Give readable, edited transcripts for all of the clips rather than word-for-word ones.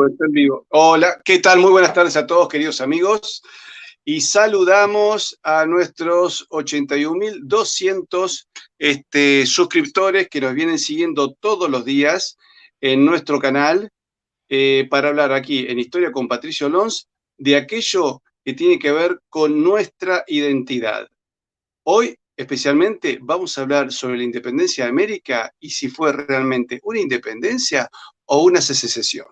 vivo, está en vivo. Hola, ¿qué tal? Muy buenas tardes a todos, queridos amigos. Y saludamos a nuestros 81.200 suscriptores que nos vienen siguiendo todos los días en nuestro canal para hablar aquí en Historia con Patricio Lons de aquello que tiene que ver con nuestra identidad. Hoy, especialmente, vamos a hablar sobre la independencia de América y si fue realmente una independencia o una secesión.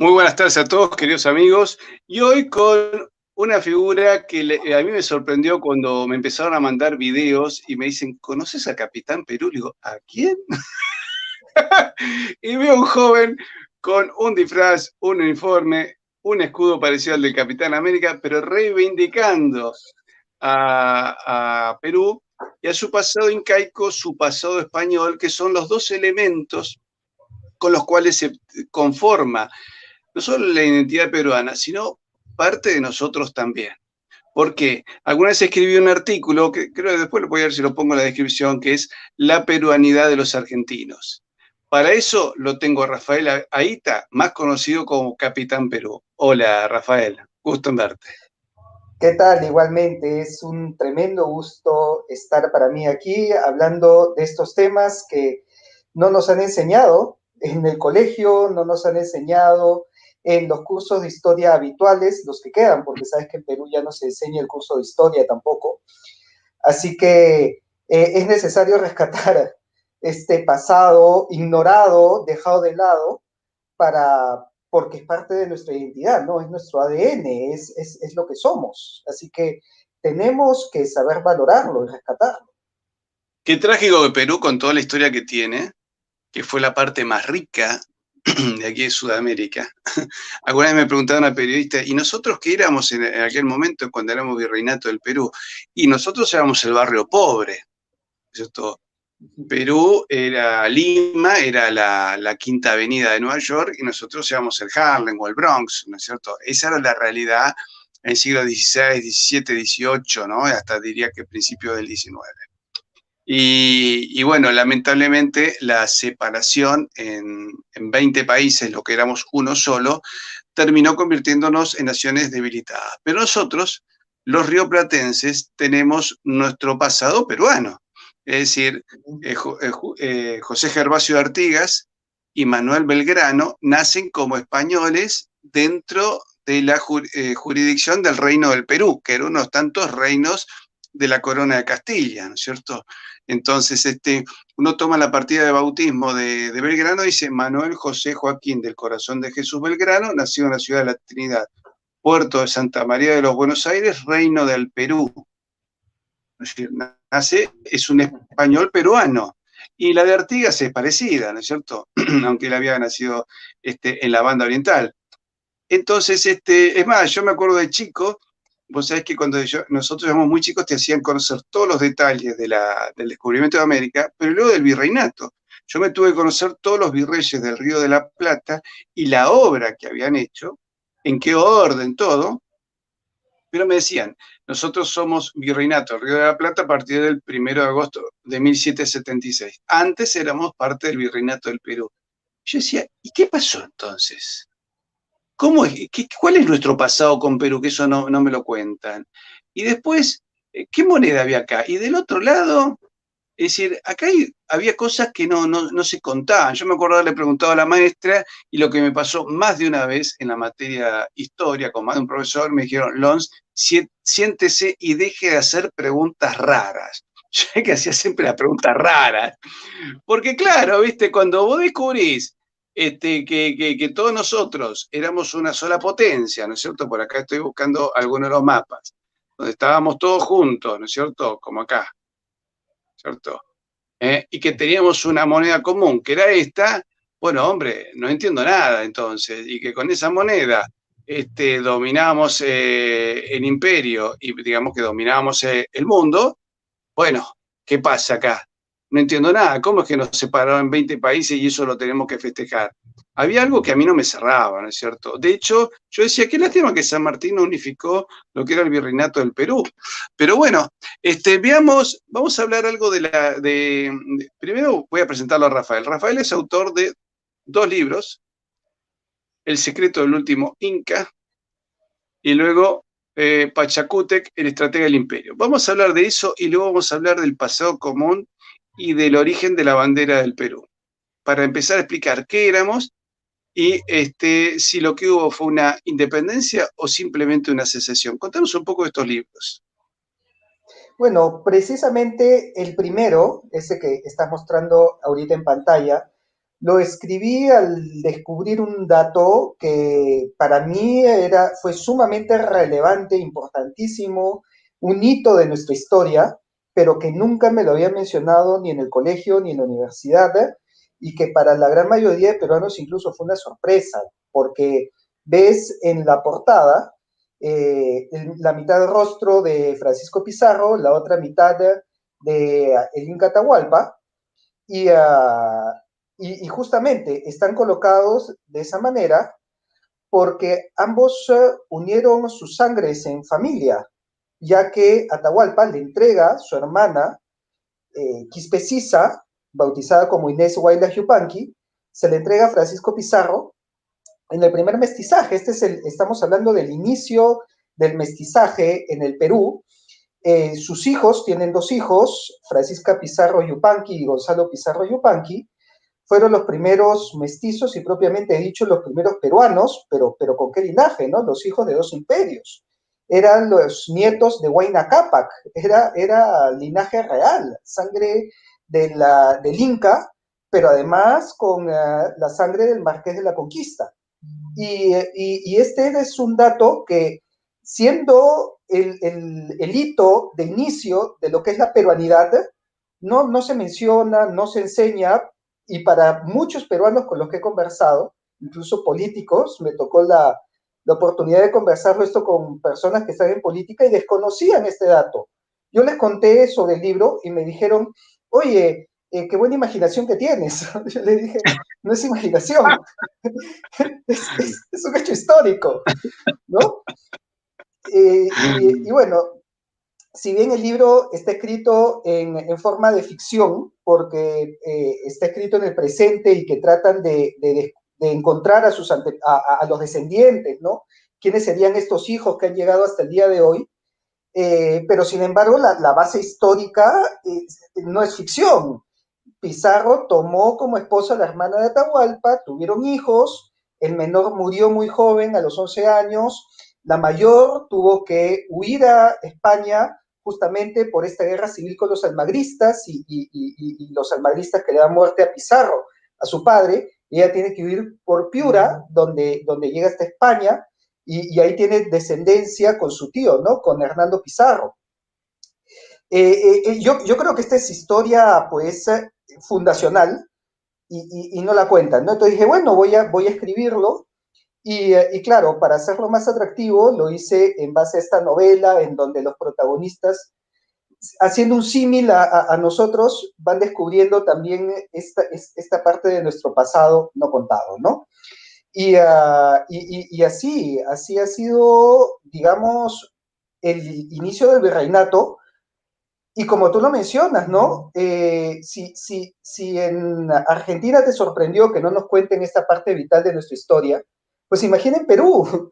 Muy buenas tardes a todos, queridos amigos. Y hoy con una figura que a mí me sorprendió cuando me empezaron a mandar videos y me dicen, ¿conoces a Capitán Perú? Le digo, ¿a quién? Y veo un joven con un disfraz, un uniforme, un escudo parecido al del Capitán América, pero reivindicando a Perú y a su pasado incaico, su pasado español, que son los dos elementos con los cuales se conforma no solo la identidad peruana, sino parte de nosotros también. ¿Por qué? Alguna vez escribí un artículo, que creo que después lo voy a ver si lo pongo en la descripción, que es la peruanidad de los argentinos. Para eso lo tengo a Rafael Aita, más conocido como Capitán Perú. Hola, Rafael, gusto en verte. ¿Qué tal? Igualmente, es un tremendo gusto estar para mí aquí hablando de estos temas que no nos han enseñado en el colegio, no nos han enseñado en los cursos de historia habituales, los que quedan, porque sabes que en Perú ya no se enseña el curso de historia tampoco. Así que es necesario rescatar este pasado ignorado, dejado de lado, porque es parte de nuestra identidad, ¿no? Es nuestro ADN, es lo que somos. Así que tenemos que saber valorarlo y rescatarlo. Qué trágico que Perú, con toda la historia que tiene, que fue la parte más rica de aquí de Sudamérica. Alguna vez me preguntaba una periodista, ¿y nosotros qué éramos en aquel momento cuando éramos virreinato del Perú? Y nosotros éramos el barrio pobre, ¿cierto? Perú era Lima, era la Quinta Avenida de Nueva York, y nosotros éramos el Harlem o el Bronx, ¿no es cierto? Esa era la realidad en el siglo XVI, XVII, XVIII, ¿no? Hasta diría que principios del XIX. Y bueno, lamentablemente la separación en 20 países, lo que éramos uno solo, terminó convirtiéndonos en naciones debilitadas. Pero nosotros, los rioplatenses, tenemos nuestro pasado peruano. Es decir, José Gervasio de Artigas y Manuel Belgrano nacen como españoles dentro de la jurisdicción del Reino del Perú, que era uno de los tantos reinos de la corona de Castilla, ¿no es cierto? Entonces, uno toma la partida de bautismo de Belgrano y dice Manuel José Joaquín del Corazón de Jesús Belgrano, nacido en la ciudad de la Trinidad, puerto de Santa María de los Buenos Aires, Reino del Perú. Es decir, es un español peruano. Y la de Artigas es parecida, ¿no es cierto? Aunque él había nacido en la banda oriental. Entonces, es más, yo me acuerdo de chico. Vos sabés que cuando nosotros éramos muy chicos te hacían conocer todos los detalles del descubrimiento de América, pero luego del virreinato. Yo me tuve que conocer todos los virreyes del Río de la Plata y la obra que habían hecho, en qué orden, todo. Pero me decían, nosotros somos virreinato del Río de la Plata a partir del 1 de agosto de 1776. Antes éramos parte del virreinato del Perú. Yo decía, ¿y qué pasó entonces? ¿Cómo es, cuál es nuestro pasado con Perú? Que eso no me lo cuentan. Y después, ¿qué moneda había acá? Y del otro lado, es decir, acá había cosas que no se contaban. Yo me acuerdo haberle preguntado a la maestra y lo que me pasó más de una vez en la materia historia con más de un profesor, me dijeron, Lons, siéntese y deje de hacer preguntas raras. Yo que hacía siempre las preguntas raras. Porque claro, viste, cuando vos descubrís que todos nosotros éramos una sola potencia, ¿no es cierto? Por acá estoy buscando algunos de los mapas, donde estábamos todos juntos, ¿no es cierto? Como acá, ¿cierto? Y que teníamos una moneda común, que era esta, bueno, hombre, no entiendo nada entonces, y que con esa moneda dominábamos el imperio y digamos que dominábamos el mundo, bueno, ¿qué pasa acá? No entiendo nada. ¿Cómo es que nos separaron en 20 países y eso lo tenemos que festejar? Había algo que a mí no me cerraba, ¿no es cierto? De hecho, yo decía, qué lástima que San Martín no unificó lo que era el virreinato del Perú. Pero bueno, veamos, vamos a hablar algo primero voy a presentarlo a Rafael. Rafael es autor de 2 libros, El secreto del último Inca y luego Pachacútec, el estratega del imperio. Vamos a hablar de eso y luego vamos a hablar del pasado común y del origen de la bandera del Perú. Para empezar a explicar qué éramos y si lo que hubo fue una independencia o simplemente una secesión. Contanos un poco de estos libros. Bueno, precisamente el primero, ese que estás mostrando ahorita en pantalla, lo escribí al descubrir un dato que para mí fue sumamente relevante, importantísimo, un hito de nuestra historia, pero que nunca me lo había mencionado ni en el colegio ni en la universidad, y que para la gran mayoría de peruanos incluso fue una sorpresa, porque ves en la portada la mitad del rostro de Francisco Pizarro, la otra mitad de el Inca Atahualpa, y, y justamente están colocados de esa manera porque ambos unieron sus sangres en familia, ya que Atahualpa le entrega a su hermana Quispe Sisa, bautizada como Inés Huayla Yupanqui, se le entrega a Francisco Pizarro en el primer mestizaje. Estamos hablando del inicio del mestizaje en el Perú. Sus hijos, tienen 2 hijos, Francisca Pizarro Yupanqui y Gonzalo Pizarro Yupanqui, fueron los primeros mestizos y propiamente dicho los primeros peruanos, pero ¿con qué linaje, no? Los hijos de 2 imperios. Eran los nietos de Huayna Cápac, era linaje real, sangre del Inca, pero además con la sangre del Marqués de la Conquista. Y este es un dato que, siendo el hito de inicio de lo que es la peruanidad, no se menciona, no se enseña, y para muchos peruanos con los que he conversado, incluso políticos, me tocó la oportunidad de conversarlo esto con personas que están en política y desconocían este dato. Yo les conté sobre el libro y me dijeron, oye, qué buena imaginación que tienes. Yo le dije, no es imaginación, es un hecho histórico, ¿no? Y bueno, si bien el libro está escrito en forma de ficción, porque está escrito en el presente y que tratan de encontrar a los descendientes, ¿no? ¿Quiénes serían estos hijos que han llegado hasta el día de hoy? Pero sin embargo, la base histórica no es ficción. Pizarro tomó como esposa a la hermana de Atahualpa, tuvieron hijos, el menor murió muy joven, a los 11 años, la mayor tuvo que huir a España justamente por esta guerra civil con los almagristas y los almagristas que le dan muerte a Pizarro, a su padre. Ella tiene que huir por Piura, donde llega hasta España, y ahí tiene descendencia con su tío, ¿no? Con Hernando Pizarro. Yo creo que esta es historia, pues, fundacional y no la cuentan, ¿no? Entonces dije, bueno, voy a escribirlo y claro, para hacerlo más atractivo, lo hice en base a esta novela en donde los protagonistas, haciendo un símil a nosotros, van descubriendo también esta parte de nuestro pasado no contado, ¿no? Y así ha sido, digamos, el inicio del virreinato, Y como tú lo mencionas, ¿no? Si en Argentina te sorprendió que no nos cuenten esta parte vital de nuestra historia, pues imagina en Perú.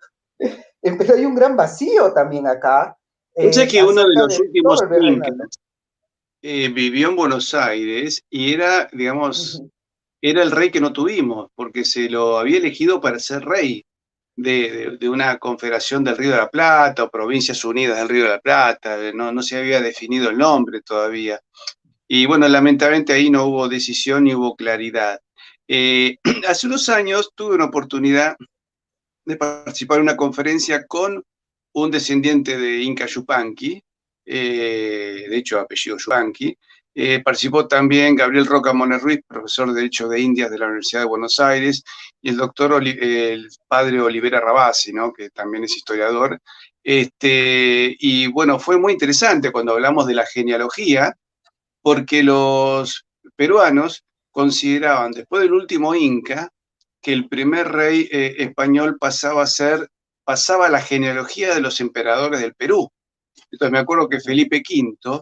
En Perú hay un gran vacío también acá Ese que uno de acerca los de todo últimos el incas virreinato. vivió en Buenos Aires y era, digamos, era el rey que no tuvimos, porque se lo había elegido para ser rey de una confederación del Río de la Plata o Provincias Unidas del Río de la Plata, no se había definido el nombre todavía. Y bueno, lamentablemente ahí no hubo decisión ni hubo claridad. Hace unos años tuve una oportunidad de participar en una conferencia con un descendiente de Inca Yupanqui, de hecho apellido Yupanqui. Participó también Gabriel Roca Moner Ruiz, profesor de Derecho de Indias de la Universidad de Buenos Aires, y el doctor, el padre Olivera Rabasi, ¿no? Que también es historiador. Y bueno, fue muy interesante cuando hablamos de la genealogía, porque los peruanos consideraban, después del último Inca, que el primer rey español pasaba la genealogía de los emperadores del Perú. Entonces me acuerdo que Felipe V,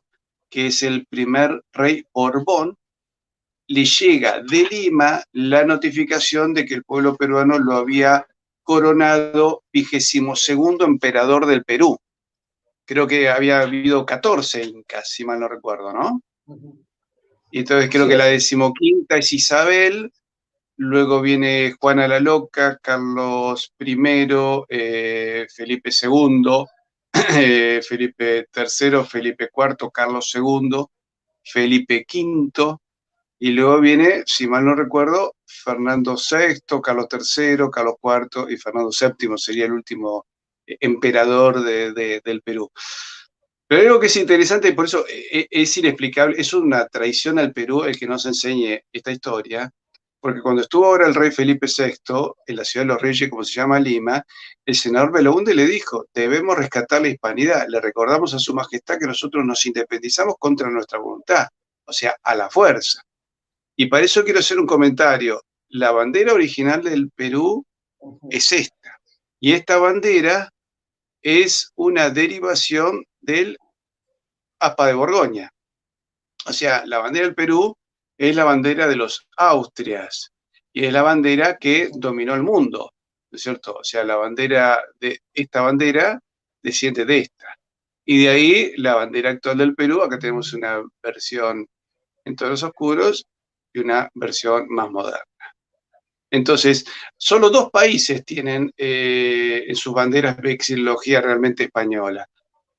que es el primer rey Borbón, le llega de Lima la notificación de que el pueblo peruano lo había coronado 22º emperador del Perú. Creo que había habido 14 incas, si mal no recuerdo, ¿no? Y entonces creo Sí que la es. 15ª es Isabel, luego viene Juana la Loca, Carlos I, Felipe II, Felipe III, Felipe IV, Carlos II, Felipe V, y luego viene, si mal no recuerdo, Fernando VI, Carlos III, Carlos IV y Fernando VII sería el último emperador del Perú. Pero hay algo que es interesante y por eso es inexplicable, es una traición al Perú el que nos enseñe esta historia, porque cuando estuvo ahora el rey Felipe VI en la ciudad de los Reyes, como se llama Lima, el senador Belaúnde le dijo, debemos rescatar la hispanidad, le recordamos a su majestad que nosotros nos independizamos contra nuestra voluntad, o sea, a la fuerza. Y para eso quiero hacer un comentario. La bandera original del Perú es esta, y esta bandera es una derivación del APA de Borgoña. O sea, la bandera del Perú es la bandera de los Austrias y es la bandera que dominó el mundo, ¿no es cierto? O sea, la bandera de esta bandera desciende de esta. Y de ahí la bandera actual del Perú, acá tenemos una versión en tonos oscuros y una versión más moderna. Entonces, solo dos países tienen en sus banderas vexilología realmente española.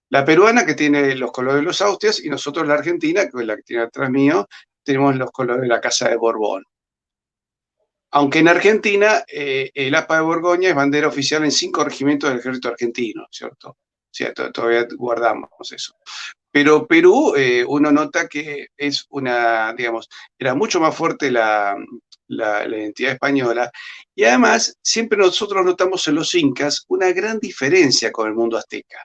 La peruana, que tiene los colores de los Austrias, y nosotros la argentina, que es la que tiene atrás mío, tenemos los colores de la Casa de Borbón. Aunque en Argentina el APA de Borgoña es bandera oficial en 5 regimientos del ejército argentino, ¿cierto? O sea, todavía guardamos eso. Pero Perú, uno nota que es una, digamos, era mucho más fuerte la identidad española, y además siempre nosotros notamos en los incas una gran diferencia con el mundo azteca.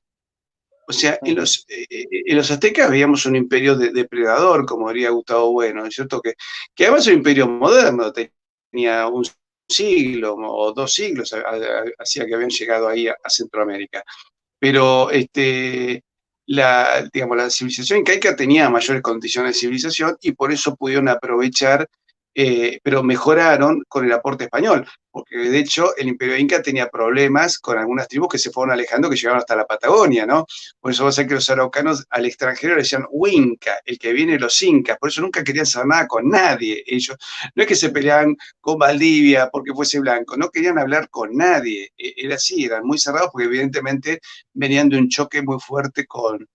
O sea, en los aztecas veíamos un imperio depredador, como diría Gustavo Bueno, ¿no es cierto? Que además es un imperio moderno, tenía un siglo o 2 siglos, hacía que habían llegado ahí a Centroamérica. Pero digamos, la civilización incaica tenía mayores condiciones de civilización y por eso pudieron aprovechar, pero mejoraron con el aporte español, porque de hecho el imperio inca tenía problemas con algunas tribus que se fueron alejando, que llegaron hasta la Patagonia, ¿no? Por eso va a ser que los araucanos al extranjero le decían Huinca, el que viene de los incas, por eso nunca querían saber nada con nadie. Ellos no es que se peleaban con Valdivia porque fuese blanco, no querían hablar con nadie, era así, eran muy cerrados porque evidentemente venían de un choque muy fuerte con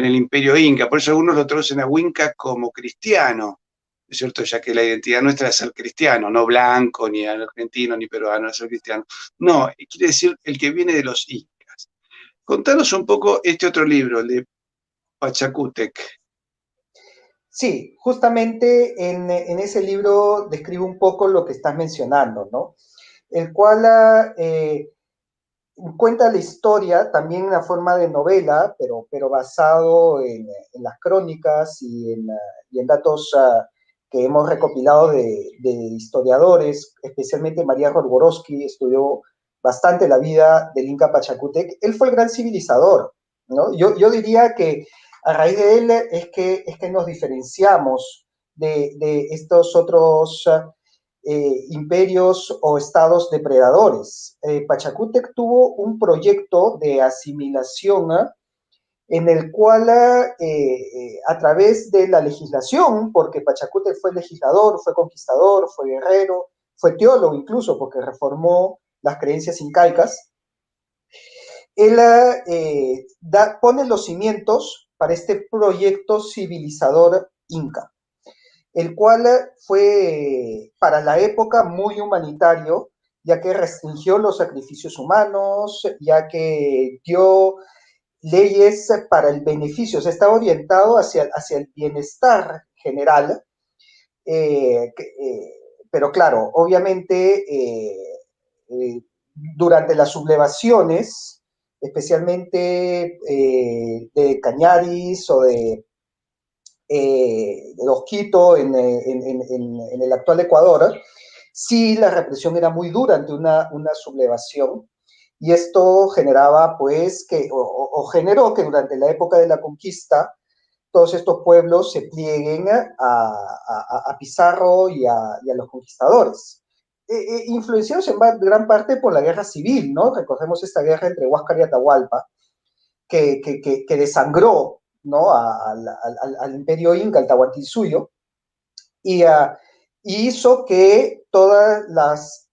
el imperio inca, por eso algunos lo traducen a Huinca como cristiano, ¿no es cierto? Ya que la identidad nuestra es ser cristiano, no blanco, ni argentino, ni peruano, es ser cristiano. No, quiere decir el que viene de los incas. Contanos un poco este otro libro, el de Pachacútec. Sí, justamente en ese libro describe un poco lo que estás mencionando, ¿no? El cual cuenta la historia también en la forma de novela, pero basado en las crónicas y en datos que hemos recopilado de historiadores, especialmente María Rodborowski estudió bastante la vida del Inca Pachacútec. Él fue el gran civilizador, ¿no? Yo diría que a raíz de él es que nos diferenciamos de estos otros imperios o estados depredadores. Pachacútec tuvo un proyecto de asimilación en el cual a través de la legislación, porque Pachacútec fue legislador, fue conquistador, fue guerrero, fue teólogo incluso, porque reformó las creencias incaicas, él pone los cimientos para este proyecto civilizador inca, el cual fue para la época muy humanitario, ya que restringió los sacrificios humanos, ya que dio leyes para el beneficio, o sea, estaba orientado hacia el bienestar general, pero claro, obviamente durante las sublevaciones, especialmente de Cañaris o de Osquito en el actual Ecuador, sí la represión era muy dura ante una sublevación, y esto generaba, pues, o generó que durante la época de la conquista, todos estos pueblos se plieguen a Pizarro y a los conquistadores. Influenciados en gran parte por la guerra civil, ¿no? Recordemos esta guerra entre Huáscar y Atahualpa, que desangró, ¿no? Al imperio inca, al Tahuantinsuyo, y, y hizo que todas las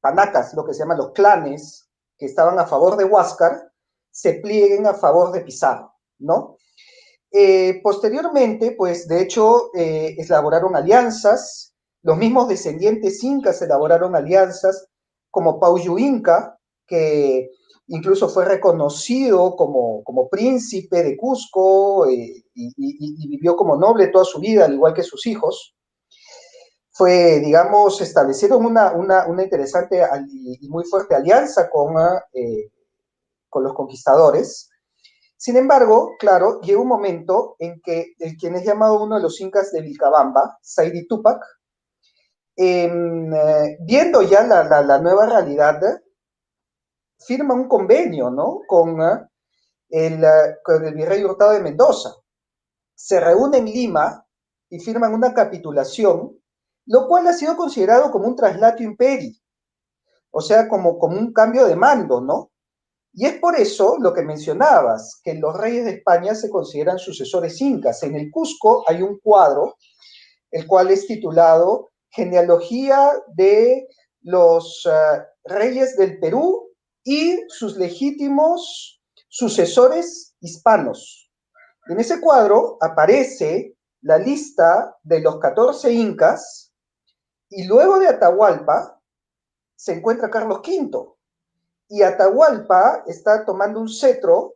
panacas, lo que se llaman los clanes, que estaban a favor de Huáscar, se plieguen a favor de Pizarro, ¿no? Posteriormente, pues de hecho, elaboraron alianzas, los mismos descendientes incas elaboraron alianzas, como Pauyu Inca, que incluso fue reconocido como príncipe de Cusco, y vivió como noble toda su vida, al igual que sus hijos. Fue, digamos, establecieron una interesante y muy fuerte alianza con los conquistadores. Sin embargo, claro, llega un momento en que quien es llamado uno de los incas de Vilcabamba, Saidi Tupac, viendo ya la nueva realidad, firma un convenio, ¿no? Con el virrey Hurtado de Mendoza. Se reúne en Lima y firman una capitulación, lo cual ha sido considerado como un traslatio imperi, o sea, como un cambio de mando, ¿no? Y es por eso lo que mencionabas, que los reyes de España se consideran sucesores incas. En el Cusco hay un cuadro, el cual es titulado Genealogía de los reyes del Perú y sus legítimos sucesores hispanos. En ese cuadro aparece la lista de los 14 incas, y luego de Atahualpa se encuentra Carlos V. Y Atahualpa está tomando un cetro,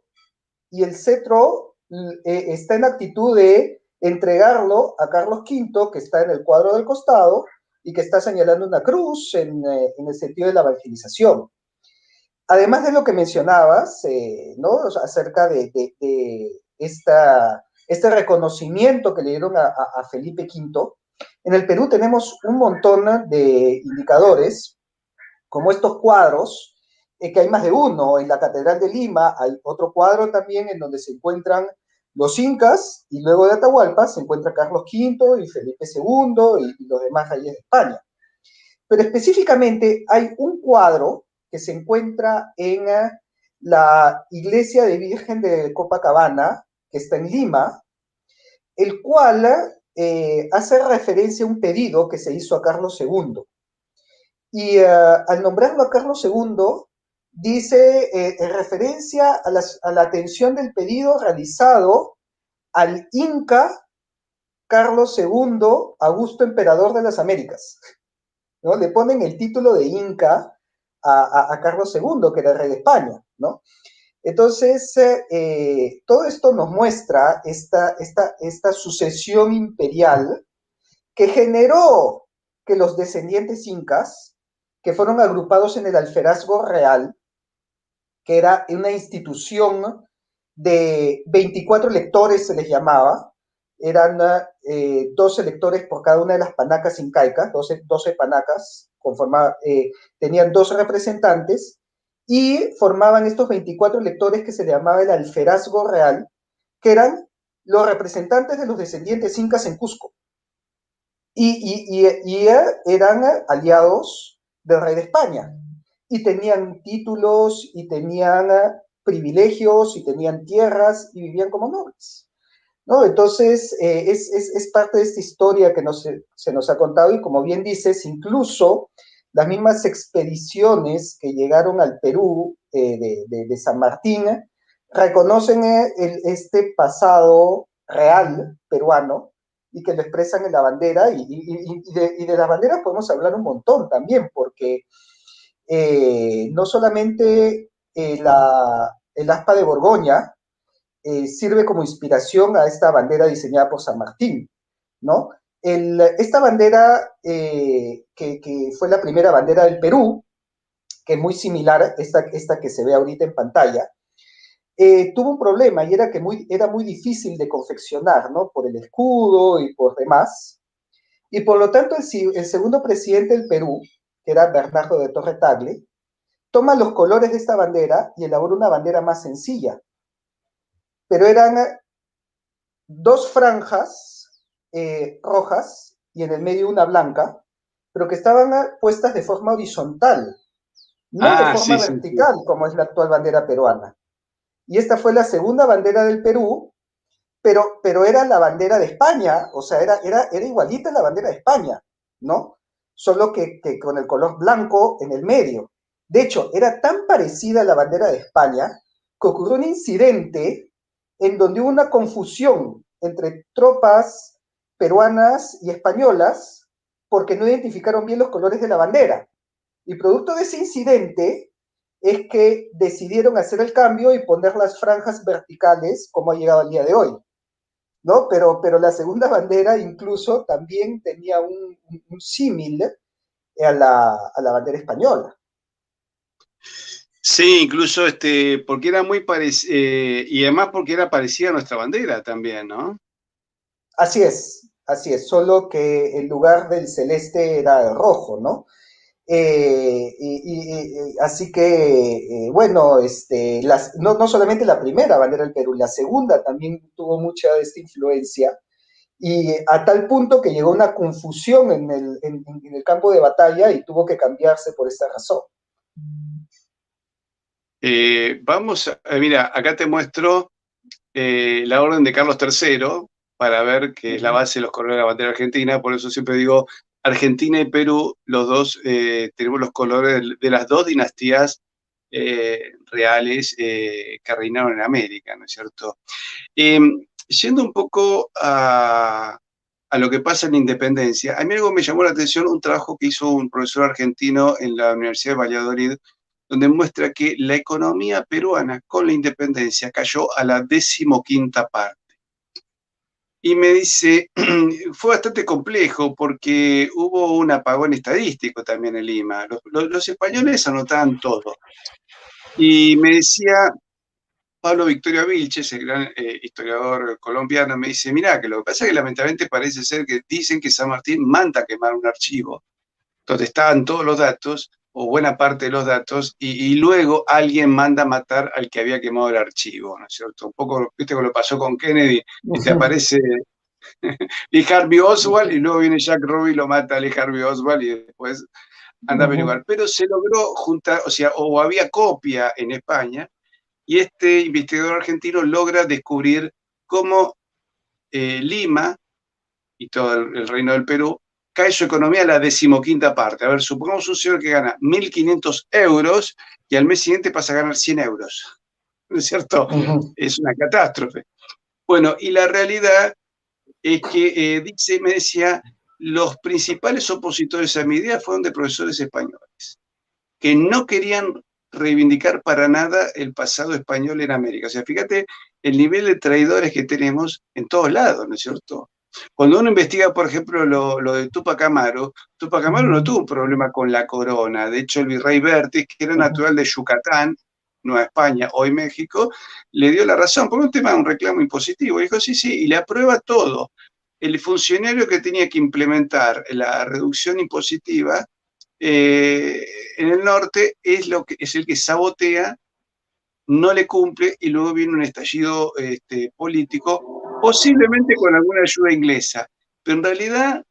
y el cetro está en actitud de entregarlo a Carlos V, que está en el cuadro del costado y que está señalando una cruz en el sentido de la evangelización. Además de lo que mencionabas, ¿no? O sea, acerca de este reconocimiento que le dieron a Felipe V, en el Perú tenemos un montón de indicadores, como estos cuadros, que hay más de uno. En la Catedral de Lima hay otro cuadro también en donde se encuentran los incas, y luego de Atahualpa se encuentra Carlos V y Felipe II y los demás reyes de España. Pero específicamente hay un cuadro que se encuentra en la iglesia de Virgen de Copacabana, que está en Lima, el cual hace referencia a un pedido que se hizo a Carlos II. Y al nombrarlo a Carlos II, dice en referencia a la atención del pedido realizado al Inca Carlos II, Augusto Emperador de las Américas, ¿no? Le ponen el título de Inca a Carlos II, que era el rey de España, ¿no? Entonces, todo esto nos muestra esta sucesión imperial que generó que los descendientes incas, que fueron agrupados en el Alferazgo Real, que era una institución de 24 lectores, se les llamaba, eran 12 lectores por cada una de las panacas incaicas, 12 panacas, tenían 12 representantes, y formaban estos 24 lectores que se llamaba el Alferazgo Real, que eran los representantes de los descendientes incas en Cusco. Y eran aliados del rey de España. Y tenían títulos, y tenían privilegios, y tenían tierras, y vivían como nobles, ¿no? Entonces, es parte de esta historia que se nos ha contado, y como bien dices, incluso las mismas expediciones que llegaron al Perú de San Martín reconocen este pasado real peruano y que lo expresan en la bandera, y de las banderas podemos hablar un montón también, porque no solamente el aspa de Borgoña sirve como inspiración a esta bandera diseñada por San Martín, ¿no? Esta bandera, que fue la primera bandera del Perú, que es muy similar a esta que se ve ahorita en pantalla, tuvo un problema, y era que era muy difícil de confeccionar, ¿no? Por el escudo y por demás. Y por lo tanto, el segundo presidente del Perú, que era Bernardo de Torre Tagle, toma los colores de esta bandera y elabora una bandera más sencilla. Pero eran dos franjas rojas y en el medio una blanca, pero que estaban puestas de forma horizontal, no de forma Sí, sí, sí. vertical, como es la actual bandera peruana. Y esta fue la segunda bandera del Perú, pero era la bandera de España, o sea, era igualita a la bandera de España, ¿no? Solo que con el color blanco en el medio. De hecho, era tan parecida a la bandera de España que ocurrió un incidente en donde hubo una confusión entre tropas peruanas y españolas porque no identificaron bien los colores de la bandera. Y producto de ese incidente es que decidieron hacer el cambio y poner las franjas verticales como ha llegado al día de hoy, ¿no? Pero la segunda bandera incluso también tenía un símil a la bandera española. Sí, incluso porque era muy parecida, y además porque era parecida a nuestra bandera también, ¿no? Así es, solo que en lugar del celeste era el rojo, ¿no? Así que, bueno, no solamente la primera bandera del Perú, la segunda también tuvo mucha de esta influencia, y a tal punto que llegó una confusión en el campo de batalla y tuvo que cambiarse por esta razón. Mira, acá te muestro la orden de Carlos III para ver que es la base de los colores de la bandera argentina. Por eso siempre digo, Argentina y Perú, los dos tenemos los colores de las dos dinastías reales que reinaron en América, ¿no es cierto? Yendo un poco a lo que pasa en la independencia, a mí algo me llamó la atención, un trabajo que hizo un profesor argentino en la Universidad de Valladolid, donde muestra que la economía peruana con la independencia cayó a la 15ª parte. Y me dice, fue bastante complejo porque hubo un apagón estadístico también en Lima. Los españoles anotaban todo. Y me decía, Pablo Victoria Vilches, el gran historiador colombiano, me dice, mirá, que lo que pasa es que lamentablemente parece ser que dicen que San Martín manda a quemar un archivo donde estaban todos los datos, o buena parte de los datos, y luego alguien manda a matar al que había quemado el archivo, ¿no es cierto? Un poco, viste, como lo pasó con Kennedy, y te aparece Lee Harvey Oswald, y luego viene Jack Ruby y lo mata a Lee Harvey Oswald, y después anda a averiguar. Pero se logró juntar, o sea, o había copia en España, y este investigador argentino logra descubrir cómo Lima y todo el reino del Perú cae su economía a la 15ª parte. A ver, supongamos un señor que gana 1.500 euros y al mes siguiente pasa a ganar 100 euros. ¿No es cierto? Es una catástrofe. Bueno, y la realidad es que, me decía, los principales opositores a mi idea fueron de profesores españoles, que no querían reivindicar para nada el pasado español en América. O sea, fíjate el nivel de traidores que tenemos en todos lados, ¿no es cierto? Cuando uno investiga, por ejemplo, lo de Tupac Amaru no tuvo un problema con la corona. De hecho, el virrey Vértiz, que era natural de Yucatán, Nueva España, hoy México, le dio la razón por un tema de un reclamo impositivo. Dijo, sí, sí, y le aprueba todo. El funcionario que tenía que implementar la reducción impositiva en el norte es el que sabotea, no le cumple, y luego viene un estallido político posiblemente con alguna ayuda inglesa, pero en realidad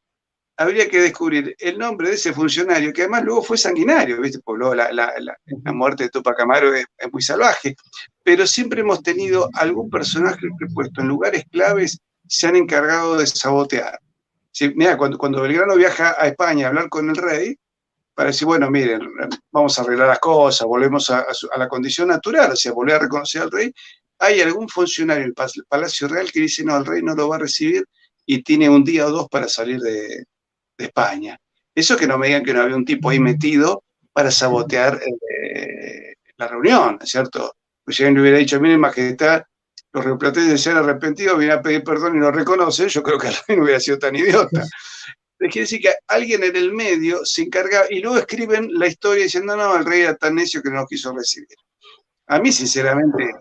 habría que descubrir el nombre de ese funcionario, que además luego fue sanguinario, ¿viste? Porque luego la muerte de Tupac Amaru es muy salvaje, pero siempre hemos tenido algún personaje que puesto en lugares claves se han encargado de sabotear. Sí, mira, cuando Belgrano viaja a España a hablar con el rey, para decir, bueno, miren, vamos a arreglar las cosas, volvemos a la condición natural, o sea, volver a reconocer al rey, hay algún funcionario en el Palacio Real que dice, no, el rey no lo va a recibir y tiene un día o dos para salir de España. Eso que no me digan que no había un tipo ahí metido para sabotear la reunión, ¿cierto? Pues si alguien le hubiera dicho, miren, majestad, los rioplatenses se han arrepentido, vienen a pedir perdón y no reconocen, yo creo que el rey no hubiera sido tan idiota. Quiere decir que alguien en el medio se encarga y luego escriben la historia diciendo, no, el rey era tan necio que no nos quiso recibir. A mí, sinceramente,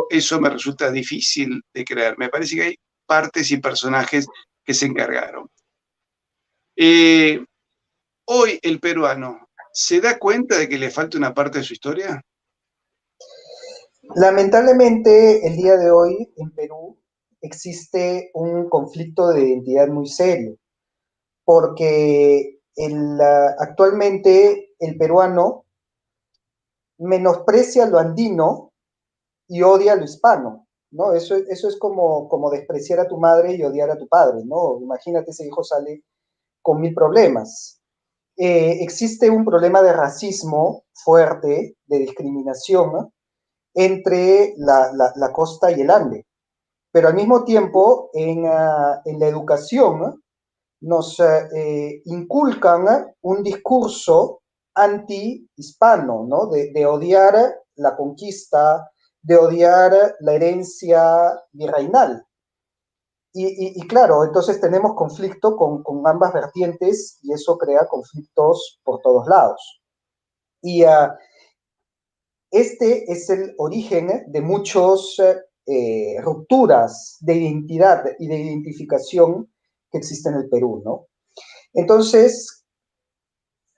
eso me resulta difícil de creer. Me parece que hay partes y personajes que se encargaron. Hoy el peruano, ¿se da cuenta de que le falta una parte de su historia? Lamentablemente, el día de hoy en Perú existe un conflicto de identidad muy serio, porque actualmente el peruano menosprecia lo andino y odia lo hispano, ¿no? Eso es como despreciar a tu madre y odiar a tu padre, ¿no? Imagínate, ese hijo sale con mil problemas. Existe un problema de racismo fuerte, de discriminación, ¿no? Entre la costa y el Ande. Pero al mismo tiempo, en la educación, nos inculcan un discurso anti-hispano, ¿no? De odiar la conquista, de odiar la herencia virreinal. Y claro, entonces tenemos conflicto con ambas vertientes y eso crea conflictos por todos lados. Y este es el origen de muchas rupturas de identidad y de identificación que existe en el Perú, ¿no? Entonces,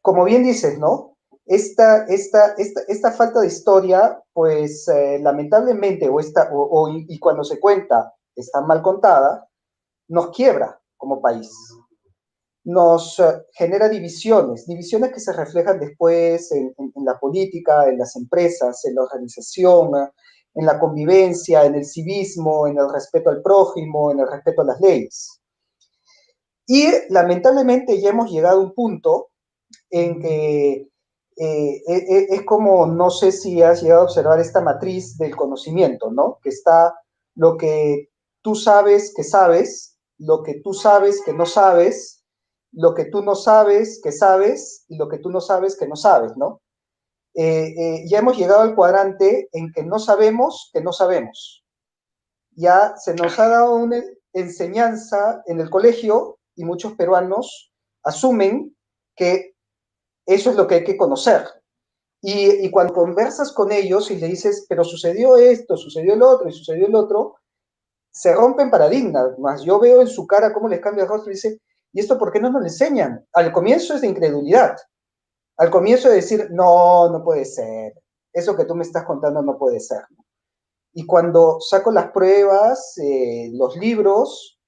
como bien dices, ¿no? Esta falta de historia, pues lamentablemente, y cuando se cuenta, está mal contada, nos quiebra como país. Nos genera divisiones que se reflejan después en la política, en las empresas, en la organización, en la convivencia, en el civismo, en el respeto al prójimo, en el respeto a las leyes. Y lamentablemente ya hemos llegado a un punto en que es como, no sé si has llegado a observar esta matriz del conocimiento, ¿no? Que está lo que tú sabes que sabes, lo que tú sabes que no sabes, lo que tú no sabes que sabes y lo que tú no sabes que no sabes, ¿no? Ya hemos llegado al cuadrante en que no sabemos que no sabemos. Ya se nos ha dado una enseñanza en el colegio y muchos peruanos asumen que eso es lo que hay que conocer. Y cuando conversas con ellos y le dices, pero sucedió esto, sucedió el otro y sucedió el otro, se rompen paradigmas. Más yo veo en su cara cómo les cambia el rostro y dice, ¿y esto por qué no nos lo enseñan? Al comienzo es de incredulidad. Al comienzo de decir, no, no puede ser. Eso que tú me estás contando no puede ser. Y cuando saco las pruebas, los libros,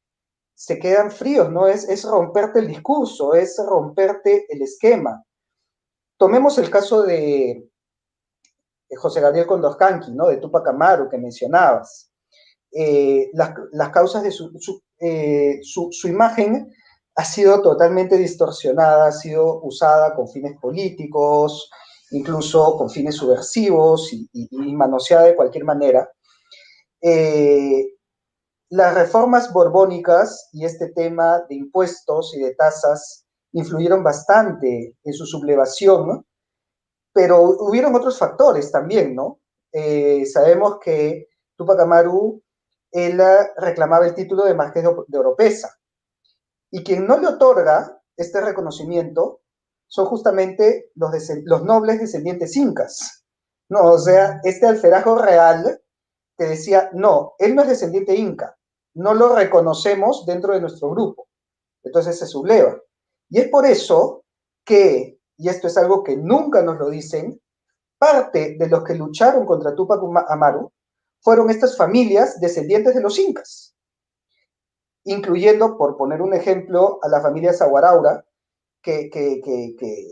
se quedan fríos, ¿no? Es romperte el discurso, es romperte el esquema. Tomemos el caso de José Gabriel Condorcanqui, ¿no? De Tupac Amaru que mencionabas. Las causas de su imagen ha sido totalmente distorsionada, ha sido usada con fines políticos, incluso con fines subversivos y manoseada de cualquier manera. Las reformas borbónicas y este tema de impuestos y de tasas influyeron bastante en su sublevación, ¿no? Pero hubieron otros factores también, ¿no? Sabemos que Tupac Amaru, él reclamaba el título de Marqués de Oropesa, y quien no le otorga este reconocimiento son justamente los nobles descendientes incas, ¿no? O sea, este alferajo real que decía, no, él no es descendiente inca, no lo reconocemos dentro de nuestro grupo, entonces se subleva. Y es por eso que, y esto es algo que nunca nos lo dicen, parte de los que lucharon contra Tupac Amaru fueron estas familias descendientes de los incas. incluyendo, por poner un ejemplo, a la familia Saguaraura, que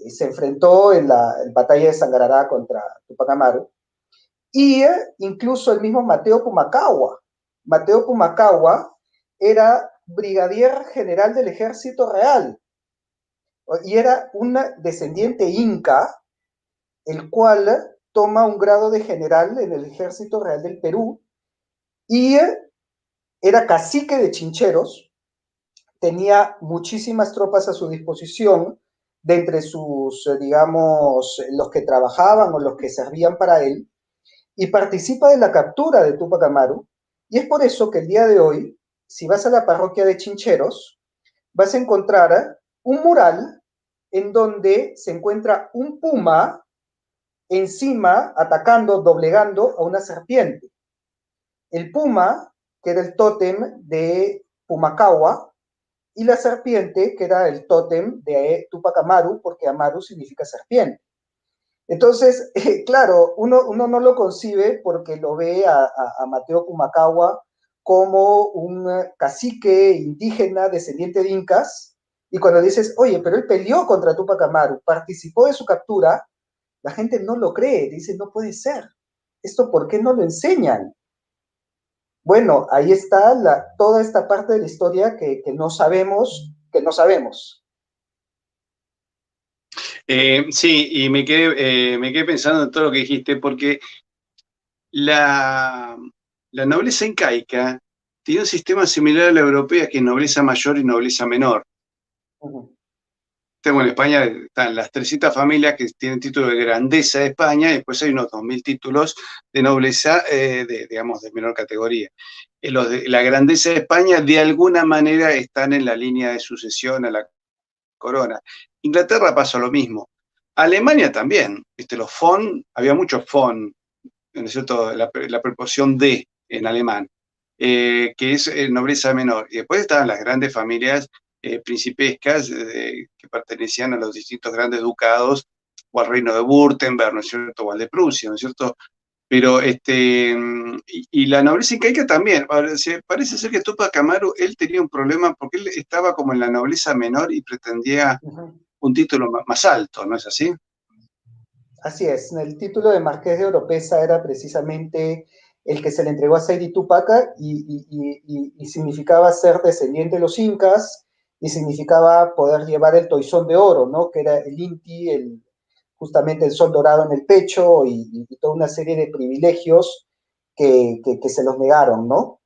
se enfrentó en la batalla de Sangarará contra Tupac Amaru, y incluso el mismo Mateo Pumacahua. Mateo Pumacahua era brigadier general del ejército real y era un descendiente inca, el cual toma un grado de general en el ejército real del Perú y era cacique de Chincheros, tenía muchísimas tropas a su disposición, de entre sus, digamos, los que trabajaban o los que servían para él, y participa de la captura de Tupac Amaru, y es por eso que el día de hoy, si vas a la parroquia de Chincheros, vas a encontrar un mural en donde se encuentra un puma encima, atacando, doblegando a una serpiente. El puma, que era el tótem de Pumacahua, y la serpiente, que era el tótem de Tupac Amaru, porque Amaru significa serpiente. Entonces, claro, uno no lo concibe porque lo ve a Mateo Pumacahua como un cacique indígena descendiente de incas, y cuando dices, oye, pero él peleó contra Tupac Amaru, participó de su captura, la gente no lo cree, dice, no puede ser. ¿Esto por qué no lo enseñan? Bueno, ahí está toda esta parte de la historia que no sabemos, que no sabemos. Sí, y me quedé pensando en todo lo que dijiste, porque la, la nobleza incaica tiene un sistema similar a la europea, que es nobleza mayor y nobleza menor. Tengo en España están las 300 familias que tienen título de grandeza de España, y después hay unos 2000 títulos de nobleza, digamos, de menor categoría. Los de la grandeza de España de alguna manera están en la línea de sucesión a la corona. Inglaterra pasó lo mismo. Alemania también, ¿viste? Los von, había muchos von, ¿no es cierto? La preposición de en alemán, que es nobleza menor. Y después estaban las grandes familias principescas que pertenecían a los distintos grandes ducados o al reino de Württemberg, ¿no es cierto? O al de Prusia, ¿no es cierto? Pero y la nobleza incaica también. Parece ser que Tupac Amaru, él tenía un problema porque él estaba como en la nobleza menor y pretendía un título más alto, ¿no es así? Así es, el título de Marqués de Oropesa era precisamente el que se le entregó a Saidi Tupac y significaba ser descendiente de los incas y significaba poder llevar el toisón de oro, ¿no? Que era el inti, justamente el sol dorado en el pecho y toda una serie de privilegios que se los negaron, ¿no?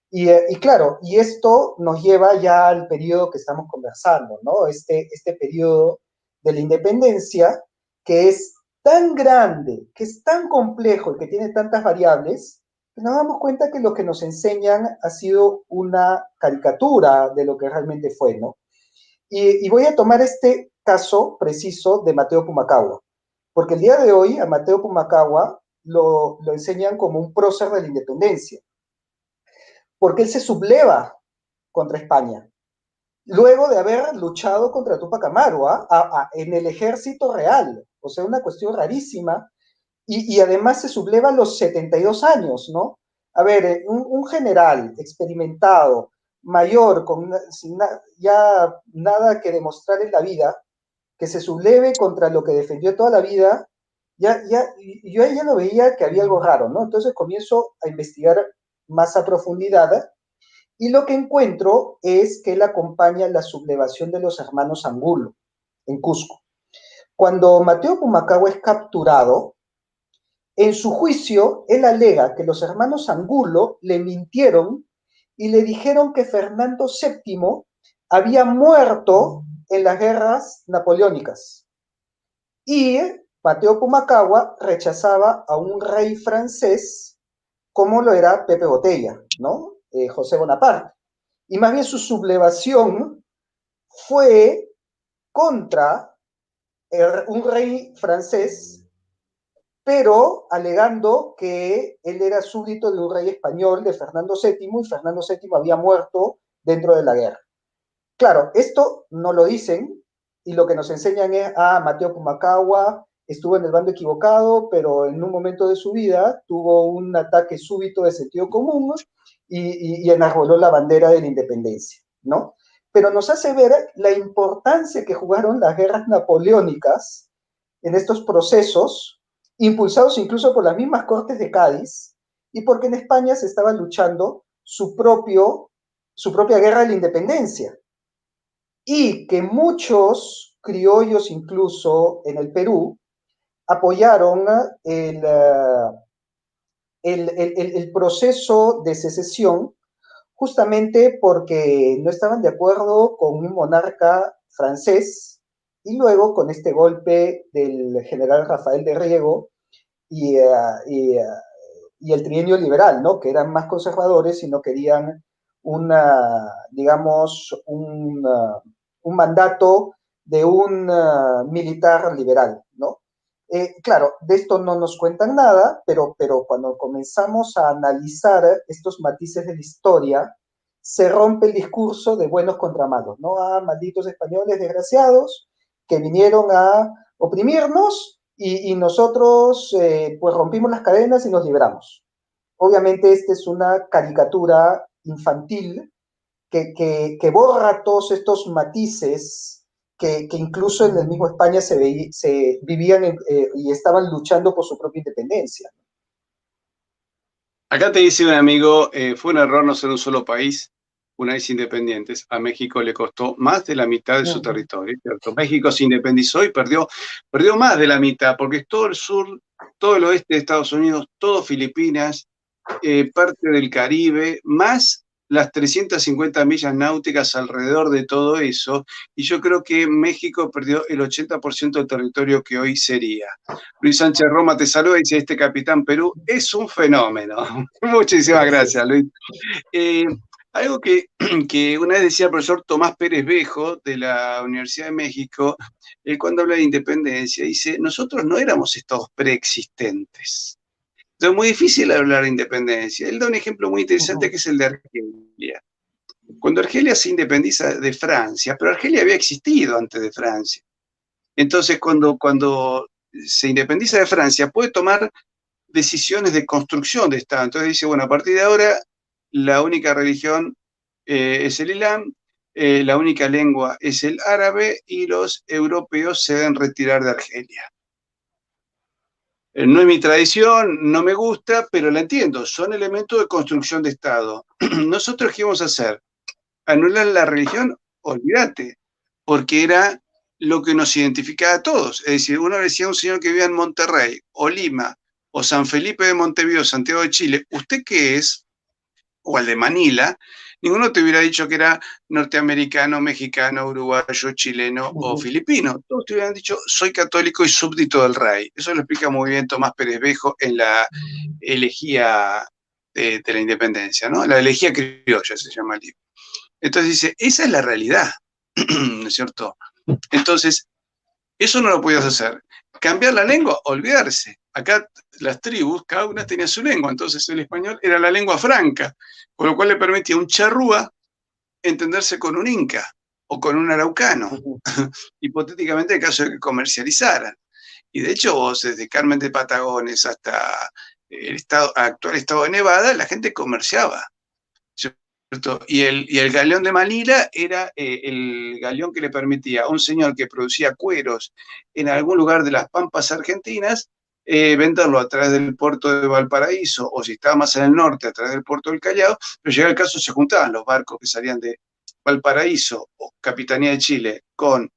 Y claro, y esto nos lleva ya al periodo que estamos conversando, ¿no? Este periodo de la independencia que es tan grande, que es tan complejo y que tiene tantas variables, que nos damos cuenta que lo que nos enseñan ha sido una caricatura de lo que realmente fue, ¿no? Y voy a tomar este caso preciso de Mateo Pumacahua, porque el día de hoy a Mateo Pumacahua lo enseñan como un prócer de la independencia, porque él se subleva contra España, luego de haber luchado contra Tupac Amaru en el ejército real, o sea, una cuestión rarísima, y además se subleva a los 72 años, ¿no? A ver, un general experimentado, mayor, sin ya nada que demostrar en la vida, que se subleve contra lo que defendió toda la vida, yo ya lo veía que había algo raro, ¿no? Entonces comienzo a investigar más a profundidad y lo que encuentro es que él acompaña la sublevación de los hermanos Angulo en Cusco. Cuando Mateo Pumacahua es capturado, en su juicio, él alega que los hermanos Angulo le mintieron y le dijeron que Fernando VII había muerto en las guerras napoleónicas. Y Mateo Pumacahua rechazaba a un rey francés como lo era Pepe Botella, ¿no? José Bonaparte. Y más bien su sublevación fue contra un rey francés, pero alegando que él era súbdito de un rey español, de Fernando VII, y Fernando VII había muerto dentro de la guerra. Claro, esto no lo dicen, y lo que nos enseñan es, Mateo Pumacahua estuvo en el bando equivocado, pero en un momento de su vida tuvo un ataque súbito de sentido común y enarboló la bandera de la independencia, ¿no? Pero nos hace ver la importancia que jugaron las guerras napoleónicas en estos procesos, impulsados incluso por las mismas Cortes de Cádiz, y porque en España se estaba luchando su propia guerra de la independencia, y que muchos criollos incluso en el Perú apoyaron el proceso de secesión justamente porque no estaban de acuerdo con un monarca francés y luego con este golpe del general Rafael de Riego y, y, y el trienio liberal, ¿no? Que eran más conservadores y no querían digamos, un mandato de un militar liberal, ¿no? Claro, de esto no nos cuentan nada, pero cuando comenzamos a analizar estos matices de la historia, se rompe el discurso de buenos contra malos, ¿no? Ah, malditos españoles desgraciados que vinieron a oprimirnos y nosotros pues rompimos las cadenas y nos libramos. Obviamente esta es una caricatura infantil que borra todos estos matices que incluso en el mismo España se vivían y estaban luchando por su propia independencia. Acá te dice un amigo, fue un error no ser un solo país una vez independientes. A México le costó más de la mitad de su territorio, ¿cierto? México se independizó y perdió más de la mitad, porque es todo el sur, todo el oeste de Estados Unidos, todo Filipinas, parte del Caribe, más las 350 millas náuticas alrededor de todo eso, y yo creo que México perdió el 80% del territorio que hoy sería. Luis Sánchez Roma te saluda y dice, este capitán Perú es un fenómeno. Muchísimas gracias, Luis. Algo que una vez decía el profesor Tomás Pérez Bejo de la Universidad de México, cuando habla de independencia, dice, nosotros no éramos estados preexistentes. Entonces es muy difícil hablar de independencia. Él da un ejemplo muy interesante que es el de Argelia. Cuando Argelia se independiza de Francia, pero Argelia había existido antes de Francia. Entonces cuando se independiza de Francia puede tomar decisiones de construcción de Estado. Entonces dice, bueno, a partir de ahora la única religión es el Islam, la única lengua es el árabe y los europeos se deben retirar de Argelia. No es mi tradición, no me gusta, pero la entiendo. Son elementos de construcción de Estado. ¿Nosotros qué íbamos a hacer? ¿Anular la religión? Olvídate, porque era lo que nos identificaba a todos. Es decir, uno decía a un señor que vivía en Monterrey, o Lima, o San Felipe de Montevideo, Santiago de Chile, ¿usted qué es? O al de Manila, ninguno te hubiera dicho que era norteamericano, mexicano, uruguayo, chileno o filipino. Todos te hubieran dicho, soy católico y súbdito del rey. Eso lo explica muy bien Tomás Pérez Bejo en la elegía de la independencia, ¿no? La elegía criolla se llama el libro. Entonces dice, esa es la realidad, ¿no es cierto? Entonces, eso no lo podías hacer. Cambiar la lengua, olvidarse. Acá las tribus, cada una tenía su lengua, entonces el español era la lengua franca, con lo cual le permitía a un charrúa entenderse con un inca o con un araucano, hipotéticamente en caso de que comercializaran. Y de hecho, vos, desde Carmen de Patagones hasta el actual estado de Nevada, la gente comerciaba. Y el galeón de Manila era el galeón que le permitía a un señor que producía cueros en algún lugar de las Pampas argentinas venderlo a través del puerto de Valparaíso, o si estaba más en el norte, a través del puerto del Callao, pero llegaba el caso, se juntaban los barcos que salían de Valparaíso o Capitanía de Chile con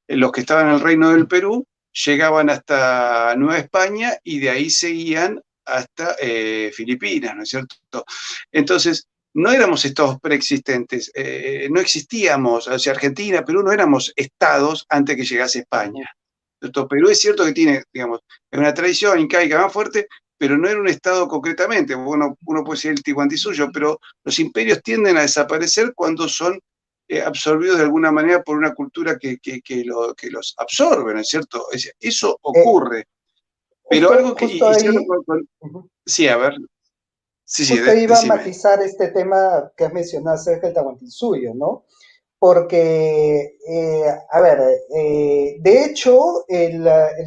los que estaban en el Reino del Perú, llegaban hasta Nueva España y de ahí seguían hasta Filipinas, ¿no es cierto? Entonces, no éramos estados preexistentes, no existíamos, o sea, Argentina, Perú no éramos estados antes que llegase España. Perú es cierto que tiene, digamos, una tradición incaica más fuerte, pero no era un estado concretamente. Uno puede ser el Tihuantinsuyo, pero los imperios tienden a desaparecer cuando son absorbidos de alguna manera por una cultura que los absorbe, ¿no es cierto? Eso ocurre. Pero algo que... Justo ahí, sí, a ver. Sí, justo ahí iba a decime. matizar este tema que has mencionado acerca del Tahuantinsuyo, ¿no? Porque, a ver, de hecho,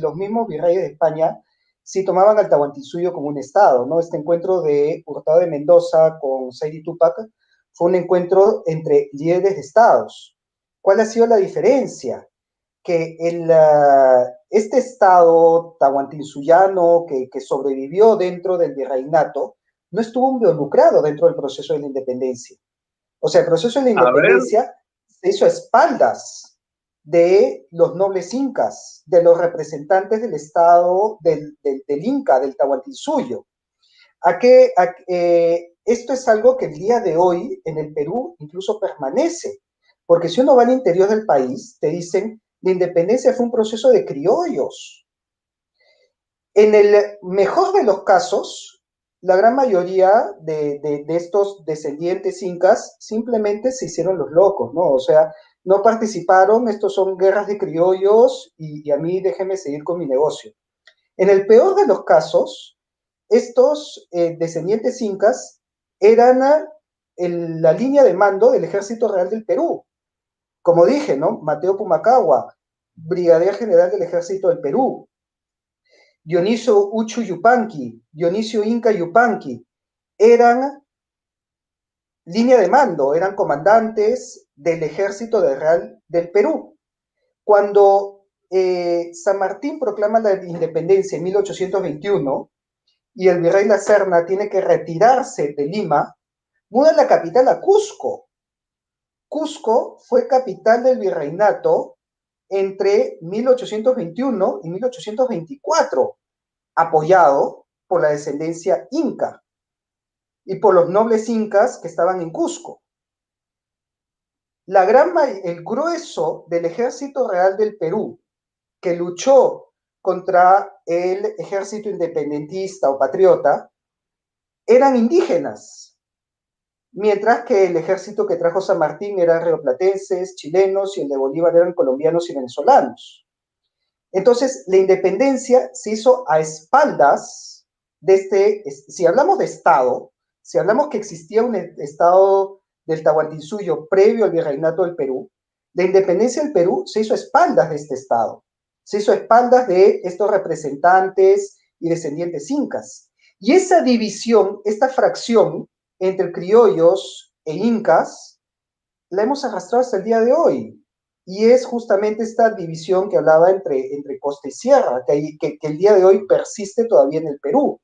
los mismos virreyes de España sí tomaban al Tahuantinsuyo como un estado, ¿no? Este encuentro de Hurtado de Mendoza con Saidi Tupac fue un encuentro entre líderes de estados. ¿Cuál ha sido la diferencia? Que este estado tahuantinsuyano que sobrevivió dentro del virreinato no estuvo involucrado dentro del proceso de la independencia. O sea, el proceso de la A ver, independencia se hizo a espaldas de los nobles incas, de los representantes del estado del Inca, del Tahuantinsuyo. Esto es algo que el día de hoy en el Perú incluso permanece, porque si uno va al interior del país, te dicen, la independencia fue un proceso de criollos. En el mejor de los casos, la gran mayoría de estos descendientes incas simplemente se hicieron los locos, ¿no? O sea, no participaron, estos son guerras de criollos y a mí déjenme seguir con mi negocio. En el peor de los casos, estos descendientes incas eran la línea de mando del Ejército Real del Perú. Como dije, ¿no? Mateo Pumacagua, brigadier general del Ejército del Perú. Dionisio Uchu Yupanqui, Dionisio Inca Yupanqui, eran línea de mando, eran comandantes del Ejército Real del Perú. Cuando San Martín proclama la independencia en 1821, y el virrey La Serna tiene que retirarse de Lima, muda la capital a Cusco. Cusco fue capital del virreinato entre 1821 y 1824, apoyado por la descendencia inca y por los nobles incas que estaban en Cusco. El grueso del ejército real del Perú que luchó contra el ejército independentista o patriota eran indígenas, mientras que el ejército que trajo San Martín era rioplatenses, chilenos, y el de Bolívar eran colombianos y venezolanos. Entonces, la independencia se hizo a espaldas de si hablamos de Estado, si hablamos que existía un Estado del Tahuantinsuyo previo al virreinato del Perú, la independencia del Perú se hizo a espaldas de este Estado, se hizo a espaldas de estos representantes y descendientes incas. Y esa división, esta fracción entre criollos e incas, la hemos arrastrado hasta el día de hoy. Y es justamente esta división que hablaba entre costa y sierra, que el día de hoy persiste todavía en el Perú.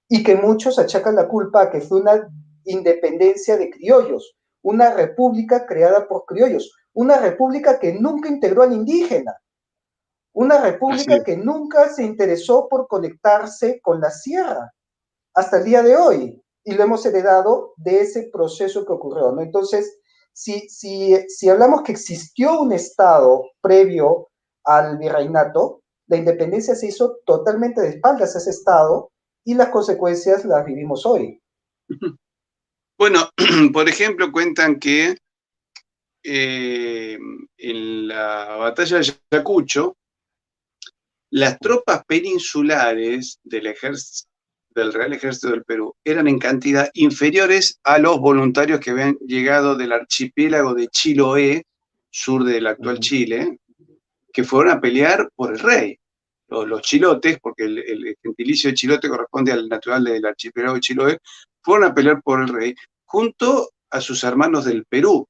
Y que muchos achacan la culpa a que fue una independencia de criollos, una república creada por criollos, una república que nunca integró al indígena, una república que nunca se interesó por conectarse con la sierra, hasta el día de hoy. Y lo hemos heredado de ese proceso que ocurrió, ¿no? Entonces, si hablamos que existió un Estado previo al virreinato, la independencia se hizo totalmente de espaldas a ese Estado y las consecuencias las vivimos hoy. Bueno, por ejemplo, cuentan que en la batalla de Ayacucho, las tropas peninsulares del Real Ejército del Perú eran en cantidad inferiores a los voluntarios que habían llegado del archipiélago de Chiloé, sur del actual Chile, que fueron a pelear por el rey. Los chilotes, porque el gentilicio de chilote corresponde al natural del archipiélago de Chiloé, fueron a pelear por el rey junto a sus hermanos del Perú.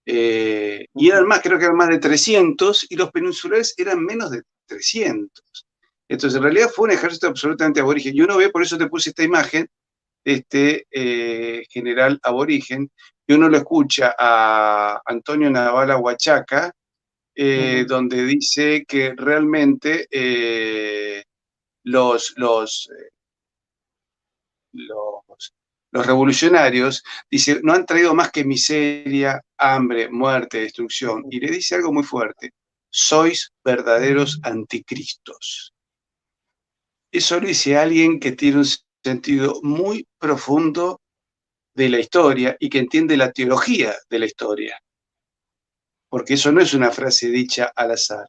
Y eran más, creo que eran más de 300, y los peninsulares eran menos de 300. Entonces, en realidad fue un ejército absolutamente aborigen. Y uno ve, por eso te puse esta imagen, de este general aborigen, y uno lo escucha a Antonio Navala Huachaca, donde dice que realmente los revolucionarios, dice, no han traído más que miseria, hambre, muerte, destrucción. Y le dice algo muy fuerte: sois verdaderos anticristos. Eso lo dice alguien que tiene un sentido muy profundo de la historia y que entiende la teología de la historia. Porque eso no es una frase dicha al azar.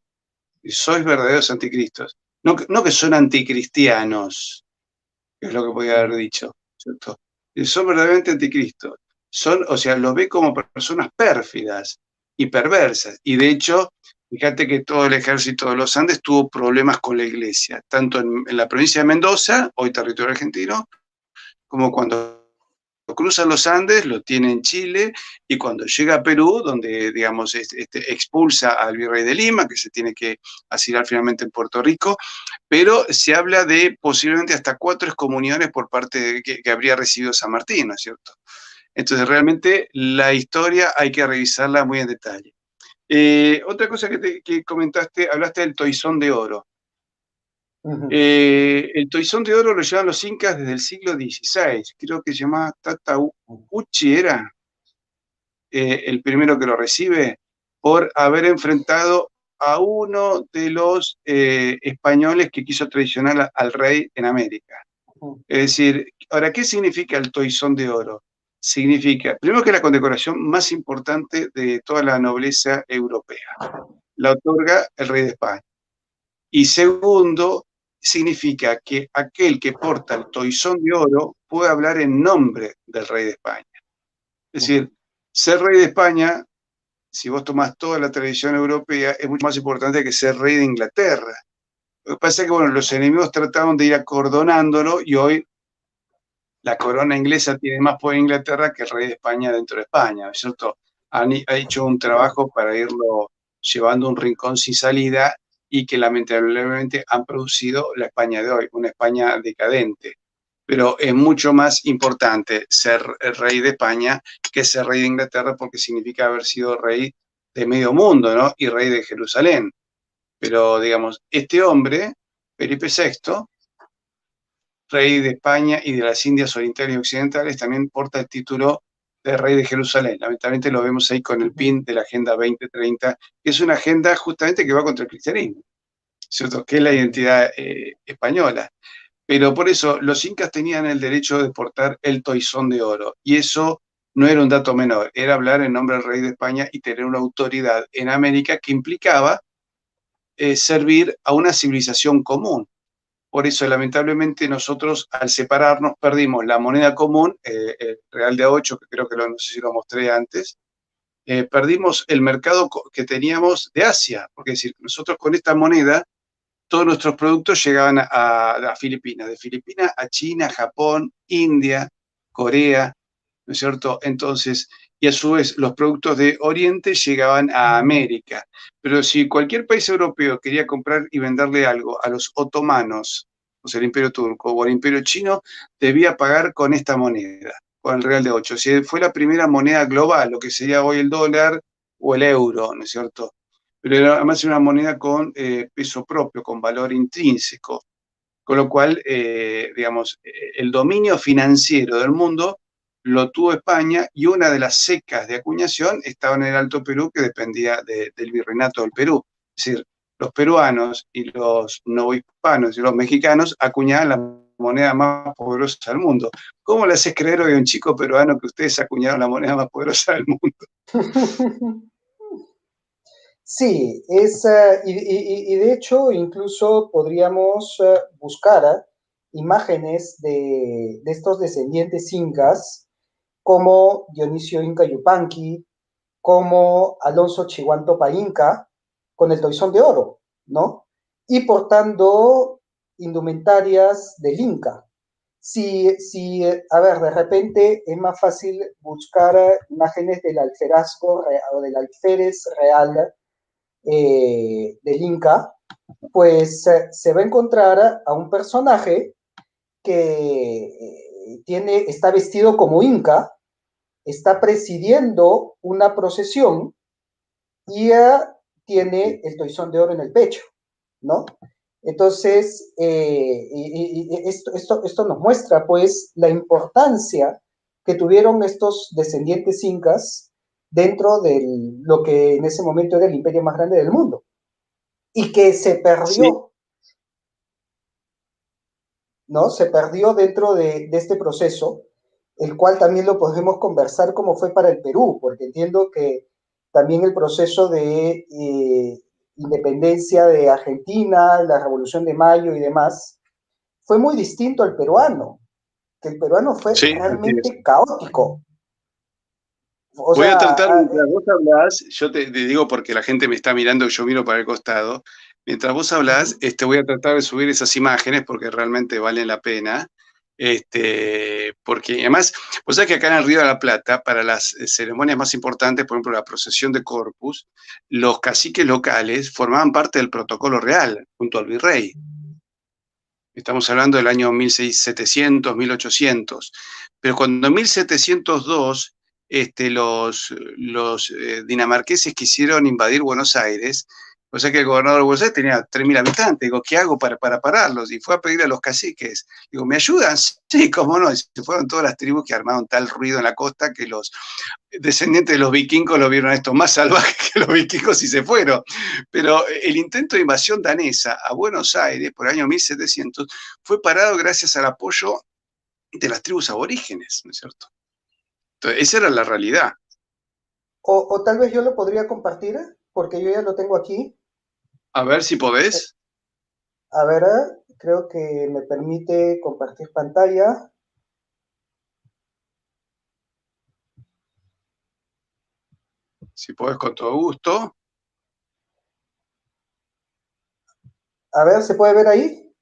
Sois verdaderos anticristos. No que son anticristianos, que es lo que podía haber dicho, ¿cierto? Son verdaderamente anticristos. O sea, los ve como personas pérfidas y perversas. Y de hecho, Fíjate que todo el ejército de los Andes tuvo problemas con la iglesia, tanto en la provincia de Mendoza, hoy territorio argentino, como cuando cruza los Andes, lo tiene en Chile, y cuando llega a Perú, donde, digamos, expulsa al virrey de Lima, que se tiene que asilar finalmente en Puerto Rico, pero se habla de posiblemente hasta 4 excomuniones por parte de que habría recibido San Martín, ¿no es cierto? Entonces, realmente la historia hay que revisarla muy en detalle. Otra cosa que comentaste, hablaste del toisón de oro. El toisón de oro lo llevan los incas desde el siglo XVI, creo que se llamaba Tatauchi, era el primero que lo recibe, por haber enfrentado a uno de los españoles que quiso traicionar al rey en América. Es decir, ahora, ¿qué significa el toisón de oro? Significa, primero, que es la condecoración más importante de toda la nobleza europea. La otorga el rey de España. Y segundo, significa que aquel que porta el toisón de oro puede hablar en nombre del rey de España. Es decir, ser rey de España, si vos tomás toda la tradición europea, es mucho más importante que ser rey de Inglaterra. Lo que pasa es que, bueno, los enemigos trataron de ir acordonándolo, y hoy la corona inglesa tiene más poder en Inglaterra que el rey de España dentro de España, ¿no es cierto? Ha hecho un trabajo para irlo llevando a un rincón sin salida, y que lamentablemente han producido la España de hoy, una España decadente. Pero es mucho más importante ser el rey de España que ser rey de Inglaterra, porque significa haber sido rey de medio mundo, ¿no? Y rey de Jerusalén. Pero, digamos, este hombre, Felipe VI, rey de España y de las Indias Orientales y Occidentales, también porta el título de rey de Jerusalén. Lamentablemente lo vemos ahí con el pin de la Agenda 2030, que es una agenda justamente que va contra el cristianismo, ¿cierto? Que es la identidad española. Pero por eso los incas tenían el derecho de portar el toisón de oro, y eso no era un dato menor, era hablar en nombre del rey de España y tener una autoridad en América que implicaba servir a una civilización común. Por eso, lamentablemente, nosotros, al separarnos, perdimos la moneda común, el real de A8, que creo que no sé si lo mostré antes. Perdimos el mercado que teníamos de Asia, porque es decir, nosotros con esta moneda, todos nuestros productos llegaban a Filipinas, de Filipinas a China, Japón, India, Corea, ¿no es cierto? Entonces, y a su vez los productos de Oriente llegaban a América. Pero si cualquier país europeo quería comprar y venderle algo a los otomanos, o sea, el Imperio Turco o el Imperio Chino, debía pagar con esta moneda, con el real de 8. O sea, fue la primera moneda global, lo que sería hoy el dólar o el euro, ¿no es cierto? Pero además era una moneda con peso propio, con valor intrínseco. Con lo cual, digamos, el dominio financiero del mundo lo tuvo España, y una de las secas de acuñación estaba en el Alto Perú, que dependía del virreinato del Perú. Es decir, los peruanos y los novohispanos y los mexicanos acuñaban la moneda más poderosa del mundo. ¿Cómo le haces creer hoy a un chico peruano que ustedes acuñaron la moneda más poderosa del mundo? Sí, y de hecho incluso podríamos buscar imágenes de estos descendientes incas, como Dionisio Inca Yupanqui, como Alonso Chihuantopa Inca, con el toisón de oro, ¿no? Y portando indumentarias del Inca. Si, a ver, de repente es más fácil buscar imágenes del alferazgo o del alférez real del Inca, pues se va a encontrar a un personaje que está vestido como Inca, está presidiendo una procesión y tiene el toisón de oro en el pecho, ¿no? Entonces, esto nos muestra, pues, la importancia que tuvieron estos descendientes incas dentro de lo que en ese momento era el imperio más grande del mundo, y que se Sí, perdió, ¿no? Se perdió dentro de este proceso, el cual también lo podemos conversar como fue para el Perú, porque entiendo que también el proceso de independencia de Argentina, la Revolución de Mayo y demás, fue muy distinto al peruano, que el peruano fue sí, así es. realmente caótico. O Voy a sea, tratar, mientras vos hablás, yo te digo porque la gente me está mirando y yo miro para el costado. Mientras vos hablás, ujú. voy a tratar de subir esas imágenes porque realmente valen la pena. Porque además, vos sabés que acá en el Río de la Plata, para las ceremonias más importantes, por ejemplo, la procesión de Corpus, los caciques locales formaban parte del protocolo real junto al virrey. Estamos hablando del año 1700, 1800. Pero cuando en 1702 los dinamarqueses quisieron invadir Buenos Aires, o sea que el gobernador de Buenos Aires tenía 3.000 habitantes. Digo, ¿qué hago para pararlos? Y fue a pedirle a los caciques. Digo, ¿me ayudan? Sí, cómo no. Y se fueron todas las tribus que armaron tal ruido en la costa que los descendientes de los vikingos lo vieron a esto más salvaje que los vikingos y se fueron. Pero el intento de invasión danesa a Buenos Aires por el año 1700 fue parado gracias al apoyo de las tribus aborígenes, ¿no es cierto? Entonces, esa era la realidad. O tal vez yo lo podría compartir, porque yo ya lo tengo aquí. A ver si podés. A ver, creo que me permite compartir pantalla. Si podés, con todo gusto. A ver, ¿se puede ver ahí?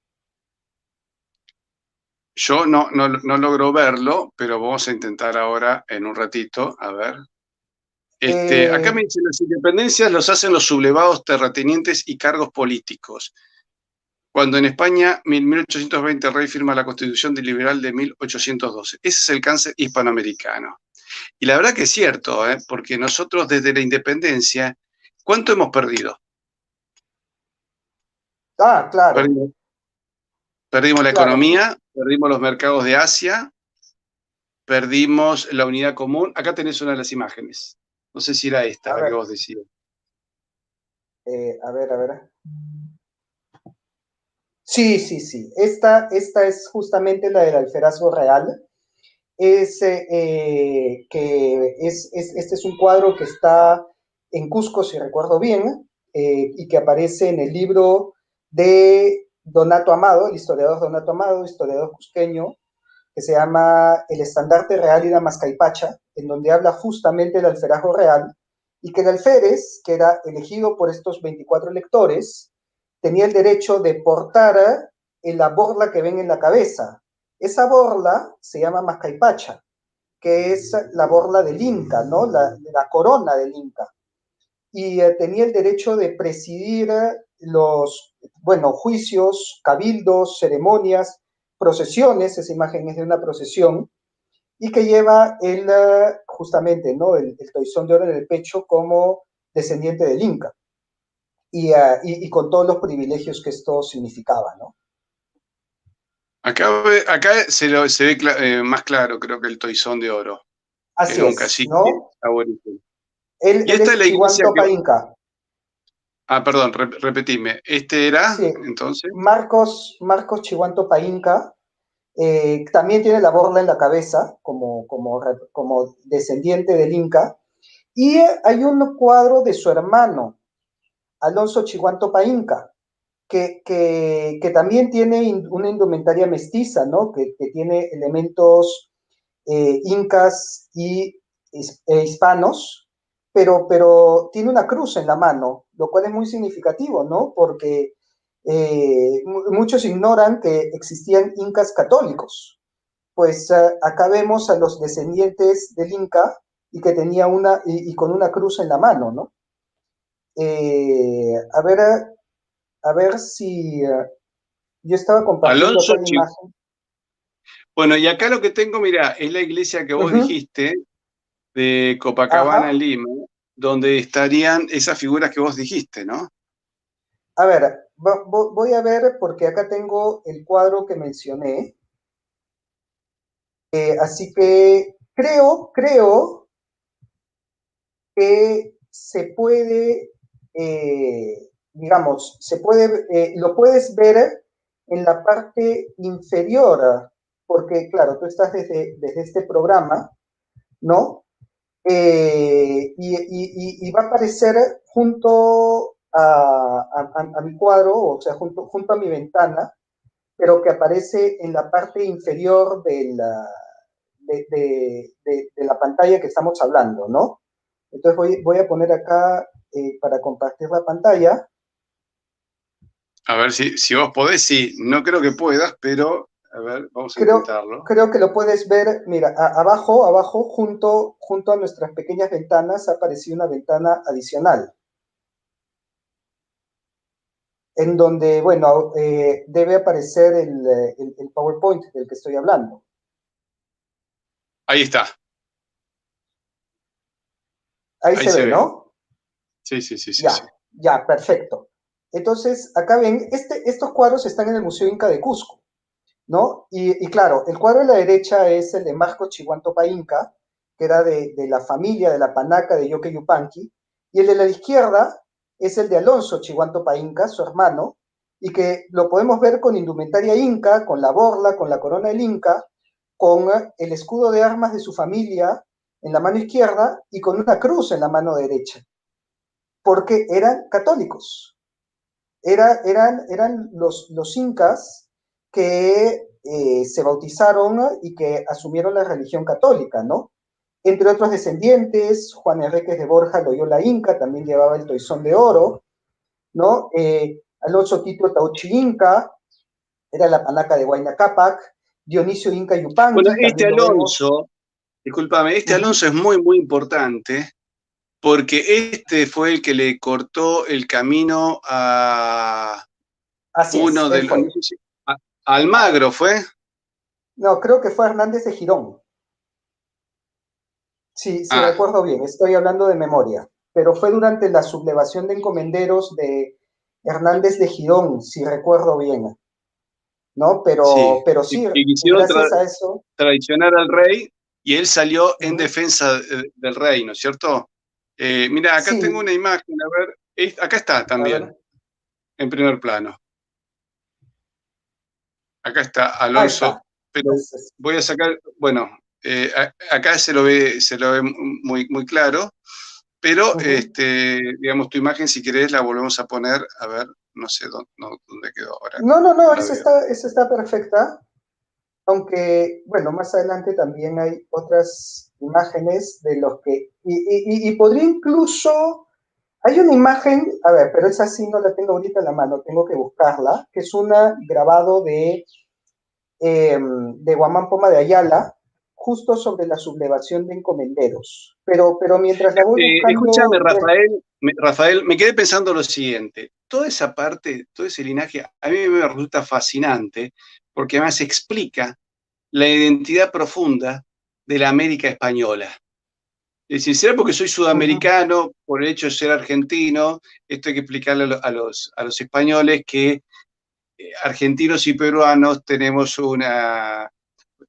Yo no logro verlo, pero vamos a intentar ahora en un ratito. A ver. Acá me Eh, dicen las independencias los hacen los sublevados terratenientes y cargos políticos. Cuando en España, en 1820, el rey firma la Constitución Liberal de 1812. Ese es el cáncer hispanoamericano. Y la verdad que es cierto, porque nosotros desde la independencia, ¿cuánto hemos perdido? claro, Perdimos, perdimos la claro. economía, perdimos los mercados de Asia, perdimos la unidad común. Acá tenés una de las imágenes. No sé si era esta A la que ver, vos decías. a ver, a ver. Sí, sí, sí. Esta es justamente la del alferazgo real. Este es un cuadro que está en Cusco, si recuerdo bien, y que aparece en el libro de Donato Amado, el historiador Donato Amado, historiador cusqueño, que se llama El estandarte real y la Mascaipacha, en donde habla justamente del alferazgo real, y que el alférez, que era elegido por estos 24 electores, tenía el derecho de portar en la borla que ven en la cabeza. Esa borla se llama Mascaipacha, que es la borla del Inca, ¿no? La corona del Inca. Y tenía el derecho de presidir los, bueno, juicios, cabildos, ceremonias, procesiones, esa imagen es de una procesión, y que lleva el, justamente, ¿no? El toisón de oro en el pecho como descendiente del Inca, y con todos los privilegios que esto significaba, ¿no? Acá se ve más claro, creo que el toisón de oro. Así Era un es, cacique ¿no? aborigen. Y Él esta es es la iglesia que... Chihuantopa Inca. Ah, perdón, repetime. Este era, Sí, entonces, Marcos Chihuantopa Inca, también tiene la borla en la cabeza como descendiente del Inca. Y hay un cuadro de su hermano, Alonso Chihuantopa Inca, que también tiene una indumentaria mestiza, ¿no? Que tiene elementos incas e hispanos, pero tiene una cruz en la mano, lo cual es muy significativo, ¿no? Porque muchos ignoran que existían incas católicos. Pues acá vemos a los descendientes del Inca y que tenía y con una cruz en la mano, ¿no? A ver, a ver si yo estaba compartiendo acá Alonso la Chi... imagen. Bueno, y acá lo que tengo, mira, es la iglesia que vos Ujú. dijiste, de Copacabana, Ajá. Lima, donde estarían esas figuras que vos dijiste, ¿no? A ver, voy a ver porque acá tengo el cuadro que mencioné. Así que creo que se puede, digamos, lo puedes ver en la parte inferior, porque claro, tú estás desde este programa, ¿no? Y va a aparecer junto a mi cuadro, o sea, junto a mi ventana, pero que aparece en la parte inferior de la pantalla que estamos hablando, ¿no? Entonces voy a poner acá para compartir la pantalla. A ver si vos podés, sí. No creo que puedas, pero a ver, vamos a intentarlo. Creo que lo puedes ver, mira, abajo, junto a nuestras pequeñas ventanas ha aparecido una ventana adicional, en donde, bueno, debe aparecer el PowerPoint del que estoy hablando. Ahí está. Ahí se ve, ¿no? Sí. Ya, Sí. ya, perfecto. Entonces, acá ven, estos cuadros están en el Museo Inca de Cusco, ¿no? Y claro, el cuadro de la derecha es el de Marco Chihuantopa Inca, que era de la familia de la panaca de Yoque Yupanqui, y el de la izquierda es el de Alonso Chihuantopa Inca, su hermano, y que lo podemos ver con indumentaria inca, con la borla, con la corona del Inca, con el escudo de armas de su familia en la mano izquierda y con una cruz en la mano derecha, porque eran católicos. Eran los incas que se bautizaron y que asumieron la religión católica, ¿no? Entre otros descendientes, Juan Enríquez de Borja Loyola Inca también llevaba el toisón de oro, ¿no? Alonso Tito Tauchi Inca, era la panaca de Huayna Cápac, Dionisio Inca Bueno, Yupanqui, este también lo vemos. Alonso, discúlpame, este Alonso es muy importante porque este fue el que le cortó el camino a Así es, uno de él los, no fue. sé si, Almagro fue. No, creo que fue Hernández de Girón. Sí, sí, Ah, recuerdo bien, estoy hablando de memoria, pero fue durante la sublevación de encomenderos de Hernández de Girón, si recuerdo bien, ¿no? sí. Pero Y, sí, y quisieron gracias a eso. traicionar al rey y él salió en Uh-huh. defensa del rey, ¿no es cierto? Mira, acá tengo Sí, una imagen, a ver, acá está a también, ver, en primer plano. Acá está ahí Alonso, está. pero voy a sacar, bueno, acá se lo ve muy claro, pero Uh-huh. digamos, tu imagen, si querés, la volvemos a poner, a ver, no sé dónde quedó ahora, No, no la veo. esa está perfecta, aunque, bueno, más adelante también hay otras imágenes de los que, y podría incluso. Hay una imagen, a ver, pero esa sí no la tengo ahorita en la mano, tengo que buscarla, que es un grabado de Guamán Poma de Ayala, justo sobre la sublevación de encomenderos. Pero mientras la voy Escúchame, buscando, bueno, Rafael, me quedé pensando lo siguiente, toda esa parte, todo ese linaje, a mí me resulta fascinante, porque además explica la identidad profunda de la América española. Es decir, será porque soy uh-huh, sudamericano, por el hecho de ser argentino, esto hay que explicarle a los españoles que argentinos y peruanos tenemos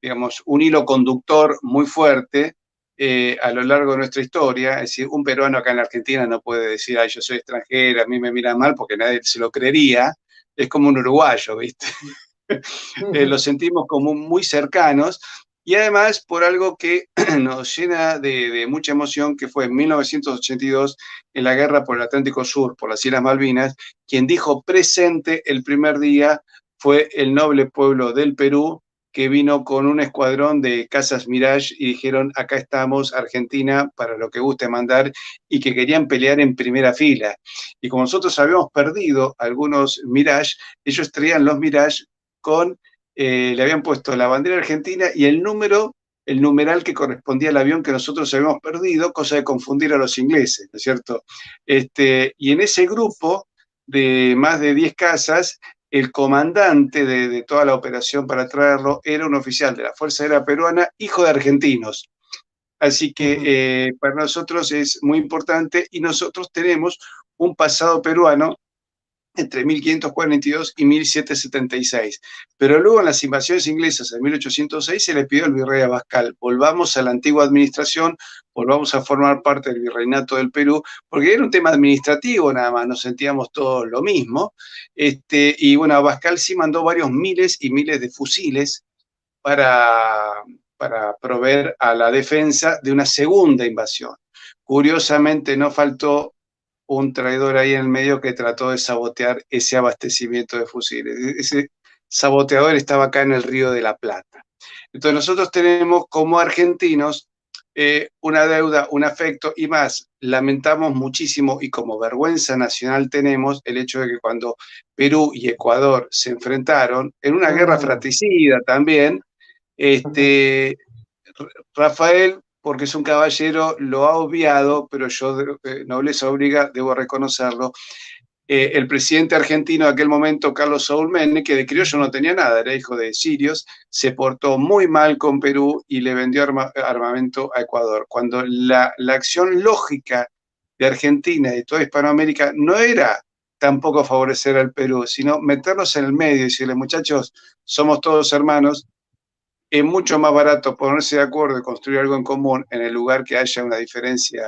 digamos, un hilo conductor muy fuerte a lo largo de nuestra historia. Es decir, un peruano acá en la Argentina no puede decir, ay, yo soy extranjera, a mí me miran mal, porque nadie se lo creería. Es como un uruguayo, ¿viste? Lo uh-huh, sentimos como muy cercanos y además por algo que nos llena de mucha emoción, que fue en 1982, en la guerra por el Atlántico Sur, por las Islas Malvinas, quien dijo presente el primer día fue el noble pueblo del Perú, que vino con un escuadrón de casas Mirage y dijeron, acá estamos, Argentina, para lo que guste mandar, y que querían pelear en primera fila. Y como nosotros habíamos perdido algunos Mirage, ellos traían los Mirage le habían puesto la bandera argentina y el numeral que correspondía al avión que nosotros habíamos perdido, cosa de confundir a los ingleses, ¿no es cierto? Y en ese grupo de más de 10 casas, el comandante de toda la operación para traerlo era un oficial de la Fuerza Aérea Peruana, hijo de argentinos. Así que uh-huh. para nosotros es muy importante y nosotros tenemos un pasado peruano entre 1542 y 1776. Pero luego en las invasiones inglesas en 1806 se le pidió al virrey Abascal, volvamos a la antigua administración, volvamos a formar parte del virreinato del Perú, porque era un tema administrativo nada más, nos sentíamos todos lo mismo. Y bueno, Abascal sí mandó varios miles y miles de fusiles para, para proveer a la defensa de una segunda invasión. Curiosamente no faltó un traidor ahí en el medio que trató de sabotear ese abastecimiento de fusiles. saboteador estaba acá en el Río de la Plata. Entonces nosotros tenemos como argentinos una deuda, un afecto y más, lamentamos muchísimo y como vergüenza nacional tenemos el hecho de que cuando Perú y Ecuador se enfrentaron en una guerra Mm, fratricida también, ujú. este, Rafael, porque es un caballero, lo ha obviado, pero yo, nobleza obliga, debo reconocerlo. El presidente argentino de aquel momento, Carlos Saúl Menem, que de criollo no tenía nada, era hijo de sirios, se portó muy mal con Perú y le vendió armamento a Ecuador. Cuando la acción lógica de Argentina y de toda Hispanoamérica no era tampoco favorecer al Perú, sino meternos en el medio y decirle, muchachos, somos todos hermanos, es mucho más barato ponerse de acuerdo y construir algo en común en el lugar que haya una diferencia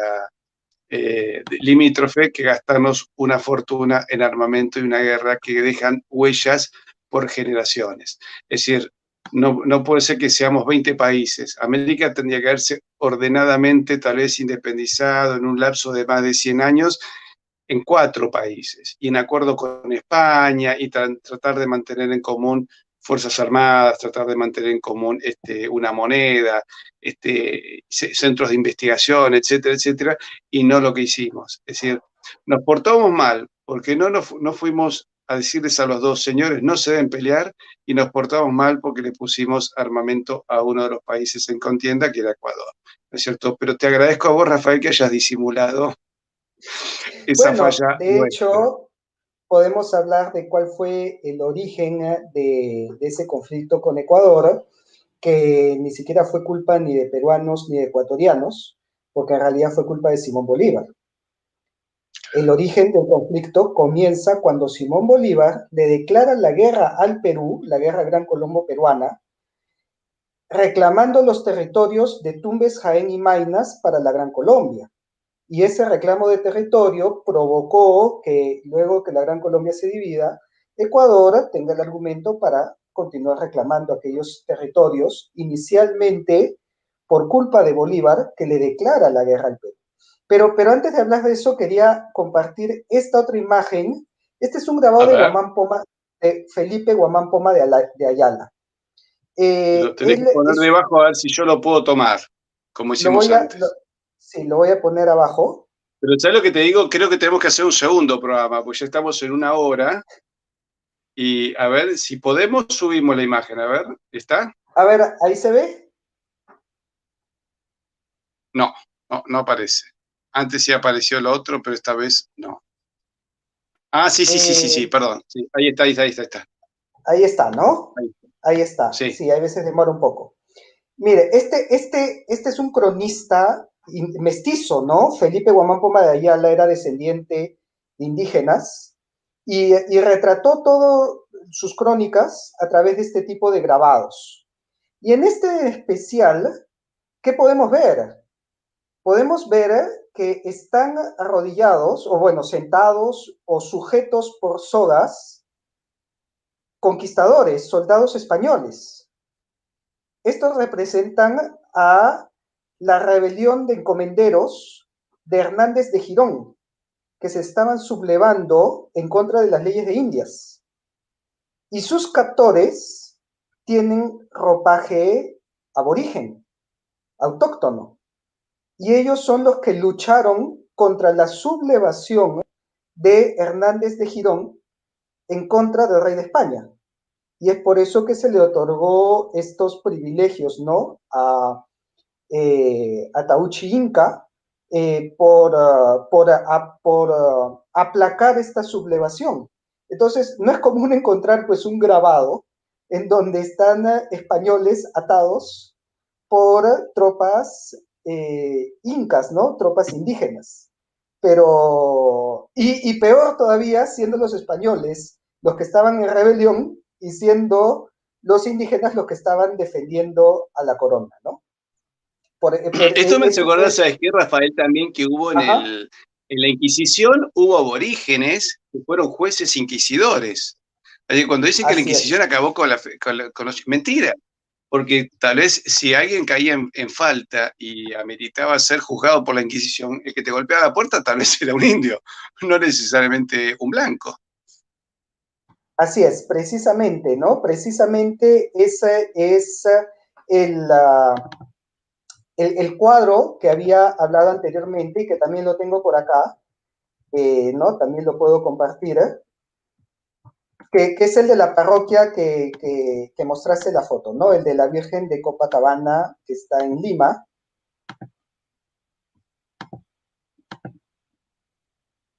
limítrofe que gastarnos una fortuna en armamento y una guerra que dejan huellas por generaciones. Es decir, no puede ser que seamos 20 países. América tendría que haberse ordenadamente, tal vez independizado en un lapso de más de 100 años, en 4 países y en acuerdo con España y tratar de mantener en común fuerzas armadas, tratar de mantener en común una moneda, centros de investigación, etcétera, etcétera, y no lo que hicimos. Es decir, nos portamos mal porque no fuimos a decirles a los dos, señores, no se deben pelear, y nos portamos mal porque le pusimos armamento a uno de los países en contienda, que era Ecuador. ¿No es cierto? Pero te agradezco a vos, Rafael, que hayas disimulado esa Bueno, falla de nuestra. hecho, podemos hablar de cuál fue el origen de ese conflicto con Ecuador, que ni siquiera fue culpa ni de peruanos ni de ecuatorianos, porque en realidad fue culpa de Simón Bolívar. El origen del conflicto comienza cuando Simón Bolívar le declara la guerra al Perú, la guerra Gran Colombo peruana, reclamando los territorios de Tumbes, Jaén y Maynas para la Gran Colombia. Y ese reclamo de territorio provocó que luego que la Gran Colombia se divida, Ecuador tenga el argumento para continuar reclamando aquellos territorios, inicialmente por culpa de Bolívar, que le declara la guerra al Perú. Pero antes de hablar de eso, quería compartir esta otra imagen. Este es un grabado A de ver, Guamán Poma, de Felipe Guamán Poma de Ayala. lo tenés que Él poner es, debajo a ver si yo lo puedo tomar, como lo hicimos voy a, antes. sí, lo voy a poner abajo. Pero ¿sabes lo que te digo? Creo que tenemos que hacer un segundo programa, porque ya estamos en una hora. Y a ver, si podemos, subimos la imagen. A ver, ¿está? A ver, ahí se ve. No, no aparece. Antes sí apareció lo otro, pero esta vez no. Ah, sí, Eh, perdón. Sí, ahí está, ahí está, ahí está. Ahí está, ¿no? Ahí está. Ahí está. Sí. Sí, hay veces demora un poco. Mire, este es un cronista mestizo, ¿no? Felipe Guamán Poma de Ayala era descendiente de indígenas y retrató todas sus crónicas a través de este tipo de grabados. Y en este especial, ¿qué podemos ver? Podemos ver que están arrodillados, o bueno, sentados o sujetos por sogas, conquistadores, soldados españoles. Estos representan a la rebelión de encomenderos de Hernández de Girón, que se estaban sublevando en contra de las leyes de Indias. Y sus captores tienen ropaje aborigen, autóctono. Y ellos son los que lucharon contra la sublevación de Hernández de Girón en contra del rey de España. Y es por eso que se le otorgó estos privilegios, ¿no? A Tauchi Inca por aplacar esta sublevación. Entonces, no es común encontrar pues un grabado en donde están españoles atados por tropas incas, ¿no? Tropas indígenas. Y peor todavía, siendo los españoles los que estaban en rebelión y siendo los indígenas los que estaban defendiendo a la corona, ¿no? Esto me hace Eso acordar, fue, ¿sabes qué, Rafael? También que hubo ajá, en la Inquisición, hubo aborígenes que fueron jueces inquisidores. Cuando dicen que la así Inquisición es. acabó con los... Mentira, porque tal vez si alguien caía en falta y ameritaba ser juzgado por la Inquisición, el que te golpeaba la puerta tal vez era un indio, no necesariamente un blanco. Así es, precisamente, ¿no? Precisamente ese es el, uh, el cuadro que había hablado anteriormente y que también lo tengo por acá, ¿no? También lo puedo compartir, que es el de la parroquia que mostraste la foto, ¿no? El de la Virgen de Copacabana, que está en Lima,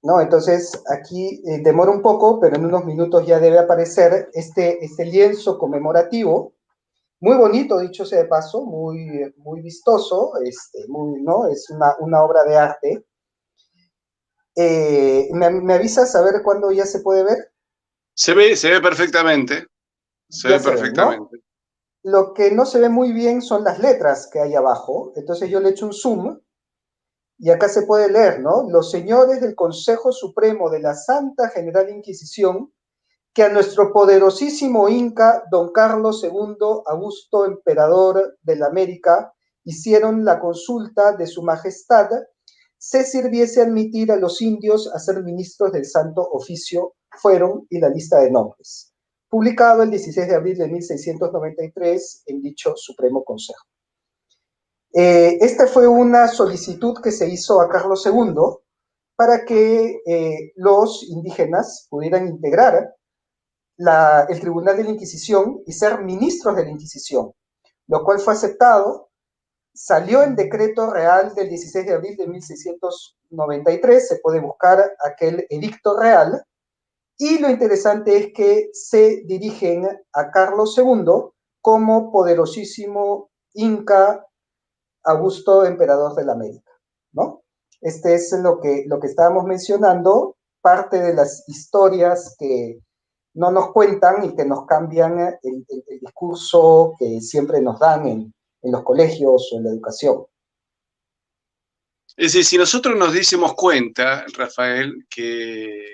¿no? Entonces, aquí demora un poco, pero en unos minutos ya debe aparecer este lienzo conmemorativo, muy bonito, dicho sea de paso, muy vistoso, muy, ¿no? Es una obra de arte. ¿Me avisas a ver cuándo ya se puede ver? Se ve perfectamente, se Ya ve se ve, ¿no? perfectamente. Lo que no se ve muy bien son las letras que hay abajo, entonces yo le echo un zoom y acá se puede leer, ¿no? Los señores del Consejo Supremo de la Santa General Inquisición, que a nuestro poderosísimo Inca, don Carlos II, Augusto, emperador de la América, hicieron la consulta de su majestad, se sirviese admitir a los indios a ser ministros del Santo Oficio, fueron y la lista de nombres, publicado el 16 de abril de 1693 en dicho Supremo Consejo. Esta fue una solicitud que se hizo a Carlos II para que los indígenas pudieran integrar el Tribunal de la Inquisición y ser ministros de la Inquisición, lo cual fue aceptado. Salió el decreto real del 16 de abril de 1693, se puede buscar aquel edicto real, y lo interesante es que se dirigen a Carlos II como poderosísimo Inca Augusto, emperador de la América, ¿no? Este es lo que estábamos mencionando, parte de las historias que no nos cuentan y que nos cambian el discurso que siempre nos dan en los colegios o en la educación. Es decir, si nosotros nos diésemos cuenta, Rafael, que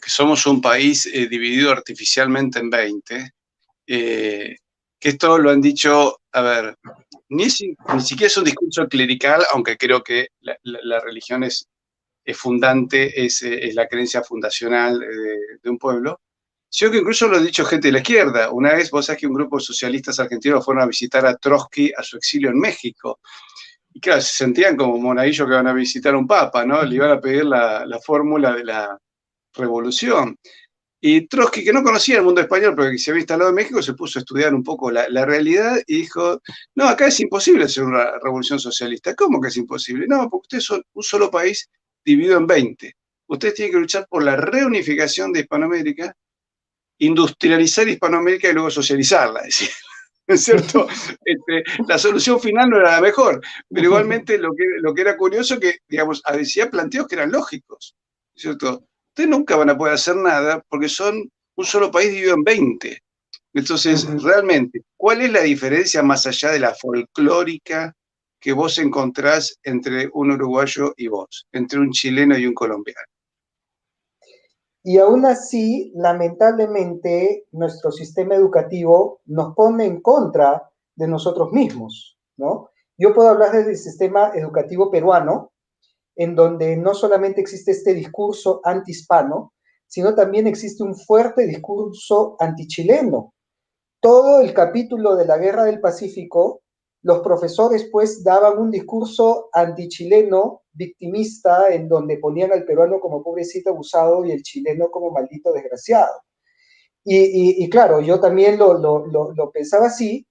somos un país dividido artificialmente en 20, que esto lo han dicho, a ver, ni siquiera es un discurso clerical, aunque creo que la religión es fundante, es la creencia fundacional de un pueblo, sino que incluso lo ha dicho gente de la izquierda. Una vez, vos sabés que un grupo de socialistas argentinos fueron a visitar a Trotsky a su exilio en México, y claro, se sentían como monaguillos que van a visitar a un papa, ¿no? Le iban a pedir la fórmula de la revolución. Y Trotsky, que no conocía el mundo español, pero que se había instalado en México, se puso a estudiar un poco la realidad y dijo, no, acá es imposible hacer una revolución socialista. ¿Cómo que es imposible? No, porque ustedes son un solo país dividido en 20. Ustedes tienen que luchar por la reunificación de Hispanoamérica, industrializar Hispanoamérica y luego socializarla. Es decir, ¿es cierto? La solución final no era la mejor, pero igualmente lo que era curioso que, digamos, decía planteos que eran lógicos, ¿cierto? Ustedes nunca van a poder hacer nada porque son un solo país dividido en 20. Entonces, realmente, ¿cuál es la diferencia más allá de la folclórica que vos encontrás entre un uruguayo y vos, entre un chileno y un colombiano? Y aún así, lamentablemente, nuestro sistema educativo nos pone en contra de nosotros mismos, ¿no? Yo puedo hablar del sistema educativo peruano, en donde no solamente existe este discurso antihispano, sino también existe un fuerte discurso antichileno. Todo el capítulo de la Guerra del Pacífico, los profesores pues daban un discurso antichileno, victimista, en donde ponían al peruano como pobrecito abusado y el chileno como maldito desgraciado. Y claro, yo también lo pensaba así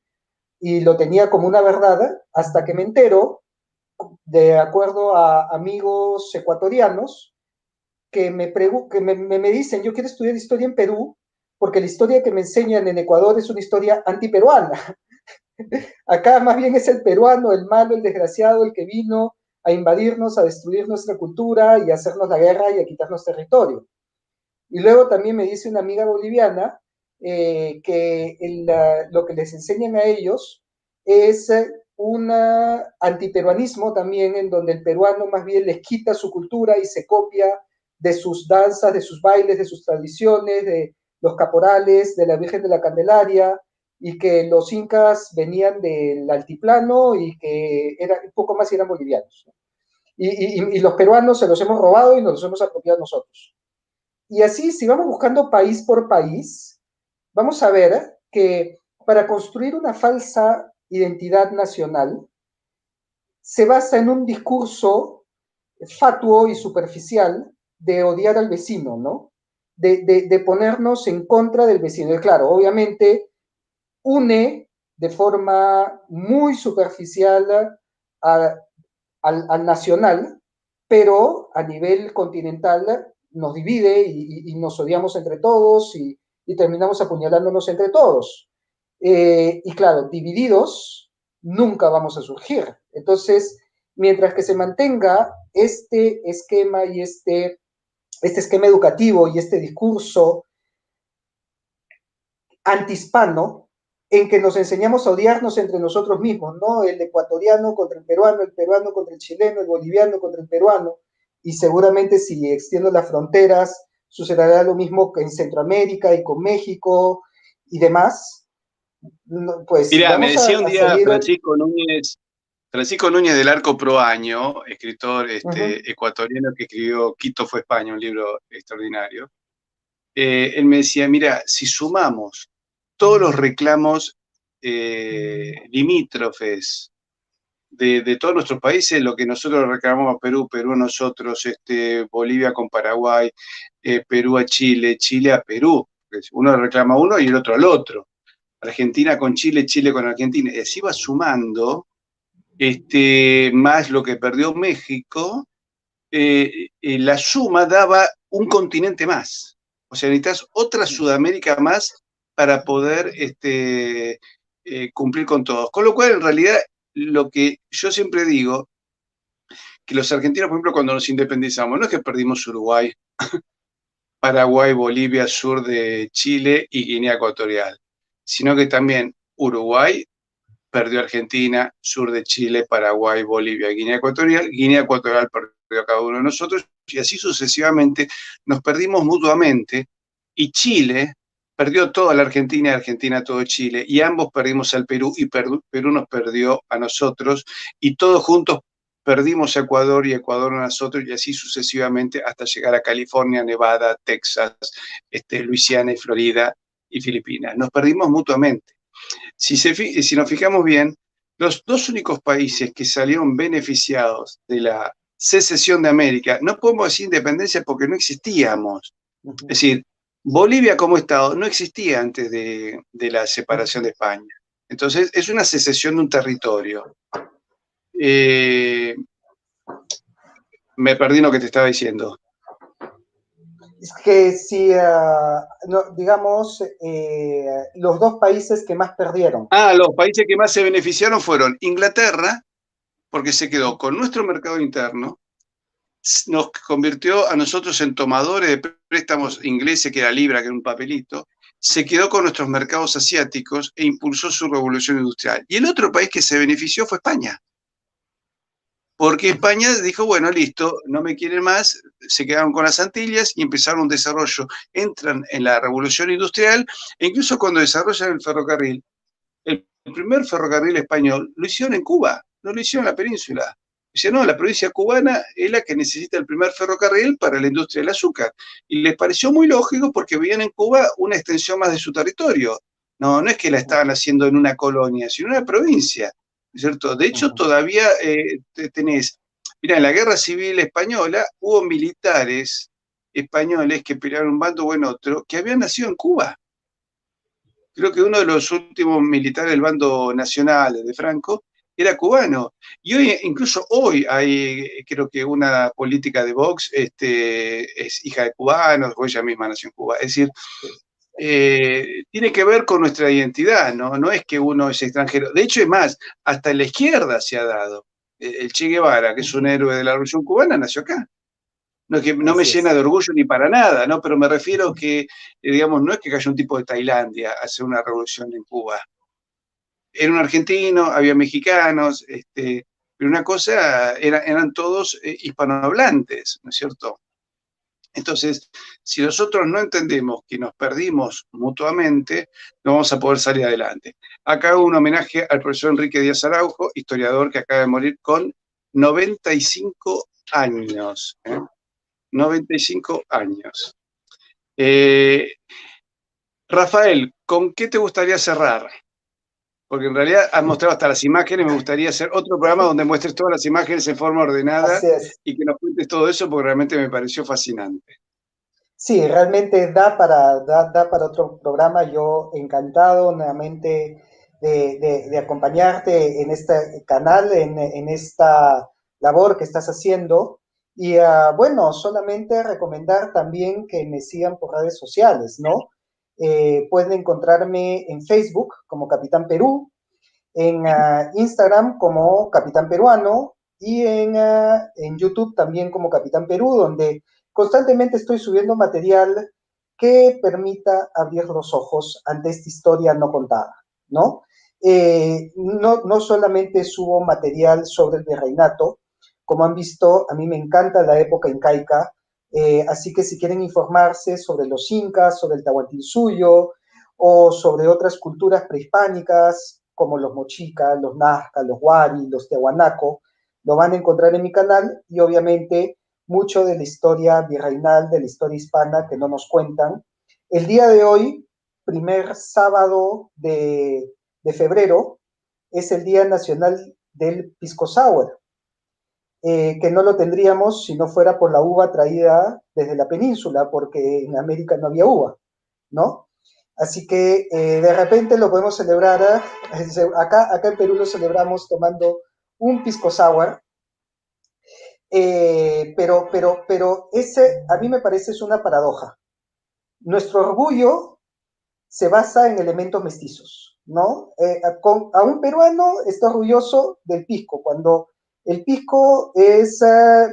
y lo tenía como una verdad hasta que me entero, de acuerdo a amigos ecuatorianos, que me dicen, yo quiero estudiar historia en Perú, porque la historia que me enseñan en Ecuador es una historia antiperuana. Acá más bien es el peruano, el malo, el desgraciado, el que vino a invadirnos, a destruir nuestra cultura y a hacernos la guerra y a quitarnos territorio. Y luego también me dice una amiga boliviana que lo que les enseñan a ellos es un antiperuanismo también, en donde el peruano más bien les quita su cultura y se copia de sus danzas, de sus bailes, de sus tradiciones, de los caporales, de la Virgen de la Candelaria, y que los incas venían del altiplano y que era un poco más y eran bolivianos. Y los peruanos se los hemos robado y nos los hemos apropiado nosotros. Y así, si vamos buscando país por país, vamos a ver que para construir una falsa identidad nacional se basa en un discurso fatuo y superficial de odiar al vecino, ¿no? De ponernos en contra del vecino. Y claro, obviamente une de forma muy superficial a, al nacional, pero a nivel continental nos divide y nos odiamos entre todos y terminamos apuñalándonos entre todos. Y claro, divididos nunca vamos a surgir. Entonces, mientras que se mantenga este esquema y este esquema educativo y este discurso antihispano, en que nos enseñamos a odiarnos entre nosotros mismos, ¿no? El ecuatoriano contra el peruano contra el chileno, el boliviano contra el peruano, y seguramente si extiendo las fronteras, sucederá lo mismo que en Centroamérica y con México y demás, pues Mira, me vamos decía un a día seguir. Francisco Núñez del Arco Proaño, escritor Uh -huh, ecuatoriano que escribió Quito fue España, un libro extraordinario. Él me decía, mira, si sumamos todos los reclamos limítrofes de todos nuestros países, lo que nosotros reclamamos a Perú, Perú a nosotros, Bolivia con Paraguay, Perú a Chile, Chile a Perú. Uno reclama a uno y el otro al otro. Argentina con Chile, Chile con Argentina. Y así va sumando más lo que perdió México. La suma daba un continente más. O sea, necesitas otra Sudamérica más para poder cumplir con todos. Con lo cual, en realidad, lo que yo siempre digo, que los argentinos, por ejemplo, cuando nos independizamos, no es que perdimos Uruguay, Paraguay, Bolivia, sur de Chile y Guinea Ecuatorial, sino que también Uruguay perdió Argentina, sur de Chile, Paraguay, Bolivia, Guinea Ecuatorial perdió a cada uno de nosotros, y así sucesivamente nos perdimos mutuamente, y Chile perdió toda la Argentina, Argentina todo Chile, y ambos perdimos al Perú, y Perú nos perdió a nosotros, y todos juntos perdimos a Ecuador y Ecuador a nosotros, y así sucesivamente hasta llegar a California, Nevada, Texas, Luisiana y Florida y Filipinas. Nos perdimos mutuamente. Si nos fijamos bien, los dos únicos países que salieron beneficiados de la secesión de América, no podemos decir independencia porque no existíamos. uh -huh, Es decir, Bolivia como Estado no existía antes de la separación de España. Entonces, es una secesión de un territorio. Me perdí lo que te estaba diciendo. Es que si, no, digamos, los dos países que más perdieron. Los países que más se beneficiaron fueron Inglaterra, porque se quedó con nuestro mercado interno, nos convirtió a nosotros en tomadores de préstamos ingleses, que era Libra, que era un papelito, se quedó con nuestros mercados asiáticos e impulsó su revolución industrial. Y el otro país que se benefició fue España, porque España dijo, bueno, listo, no me quieren más, se quedaron con las Antillas y empezaron un desarrollo, entran en la revolución industrial, e incluso cuando desarrollan el ferrocarril, el primer ferrocarril español lo hicieron en Cuba, no lo hicieron en la península. Dice, no, la provincia cubana es la que necesita el primer ferrocarril para la industria del azúcar. Y les pareció muy lógico porque veían en Cuba una extensión más de su territorio. No, no es que la estaban haciendo en una colonia, sino en una provincia, ¿cierto? De hecho, todavía tenés, mira, en la Guerra Civil Española hubo militares españoles que pelearon un bando o en otro, que habían nacido en Cuba. Creo que uno de los últimos militares del bando nacional de Franco era cubano. Y hoy, incluso hoy, hay, creo que una política de Vox es hija de cubanos, o ella misma nació en Cuba. Es decir, tiene que ver con nuestra identidad, ¿no? No es que uno es extranjero. De hecho, es más, hasta en la izquierda se ha dado. El Che Guevara, que es un héroe de la Revolución Cubana, nació acá. No, es que no me llena de orgullo ni para nada, ¿no? Pero me refiero que, digamos, no es que haya un tipo de Tailandia a hacer una revolución en Cuba. Era un argentino, había mexicanos, pero una cosa, eran todos hispanohablantes, ¿no es cierto? Entonces, si nosotros no entendemos que nos perdimos mutuamente, no vamos a poder salir adelante. Acá hago un homenaje al profesor Enrique Díaz Araujo, historiador que acaba de morir con 95 años. 95 años. Rafael, ¿con qué te gustaría cerrar? Porque en realidad has mostrado hasta las imágenes, me gustaría hacer otro programa donde muestres todas las imágenes en forma ordenada Así es. y que nos cuentes todo eso porque realmente me pareció fascinante. Sí, realmente da para otro programa. Yo encantado nuevamente de acompañarte en este canal, en esta labor que estás haciendo. Y bueno, solamente recomendar también que me sigan por redes sociales, ¿no? Pueden encontrarme en Facebook como Capitán Perú, en Instagram como Capitán Peruano y en YouTube también como Capitán Perú, donde constantemente estoy subiendo material que permita abrir los ojos ante esta historia no contada, ¿no? No solamente subo material sobre el virreinato, como han visto, a mí me encanta la época incaica, así que si quieren informarse sobre los incas, sobre el Tahuantinsuyo o sobre otras culturas prehispánicas como los mochicas, los nazcas, los huari, los tehuanaco, lo van a encontrar en mi canal y obviamente mucho de la historia virreinal, de la historia hispana que no nos cuentan. El día de hoy, primer sábado de febrero, es el Día Nacional del Pisco Sour, que no lo tendríamos si no fuera por la uva traída desde la península, porque en América no había uva, ¿no? Así que de repente lo podemos celebrar, acá en Perú lo celebramos tomando un pisco sour, pero ese a mí me parece es una paradoja. Nuestro orgullo se basa en elementos mestizos, ¿no? A un peruano está orgulloso del pisco, cuando el pisco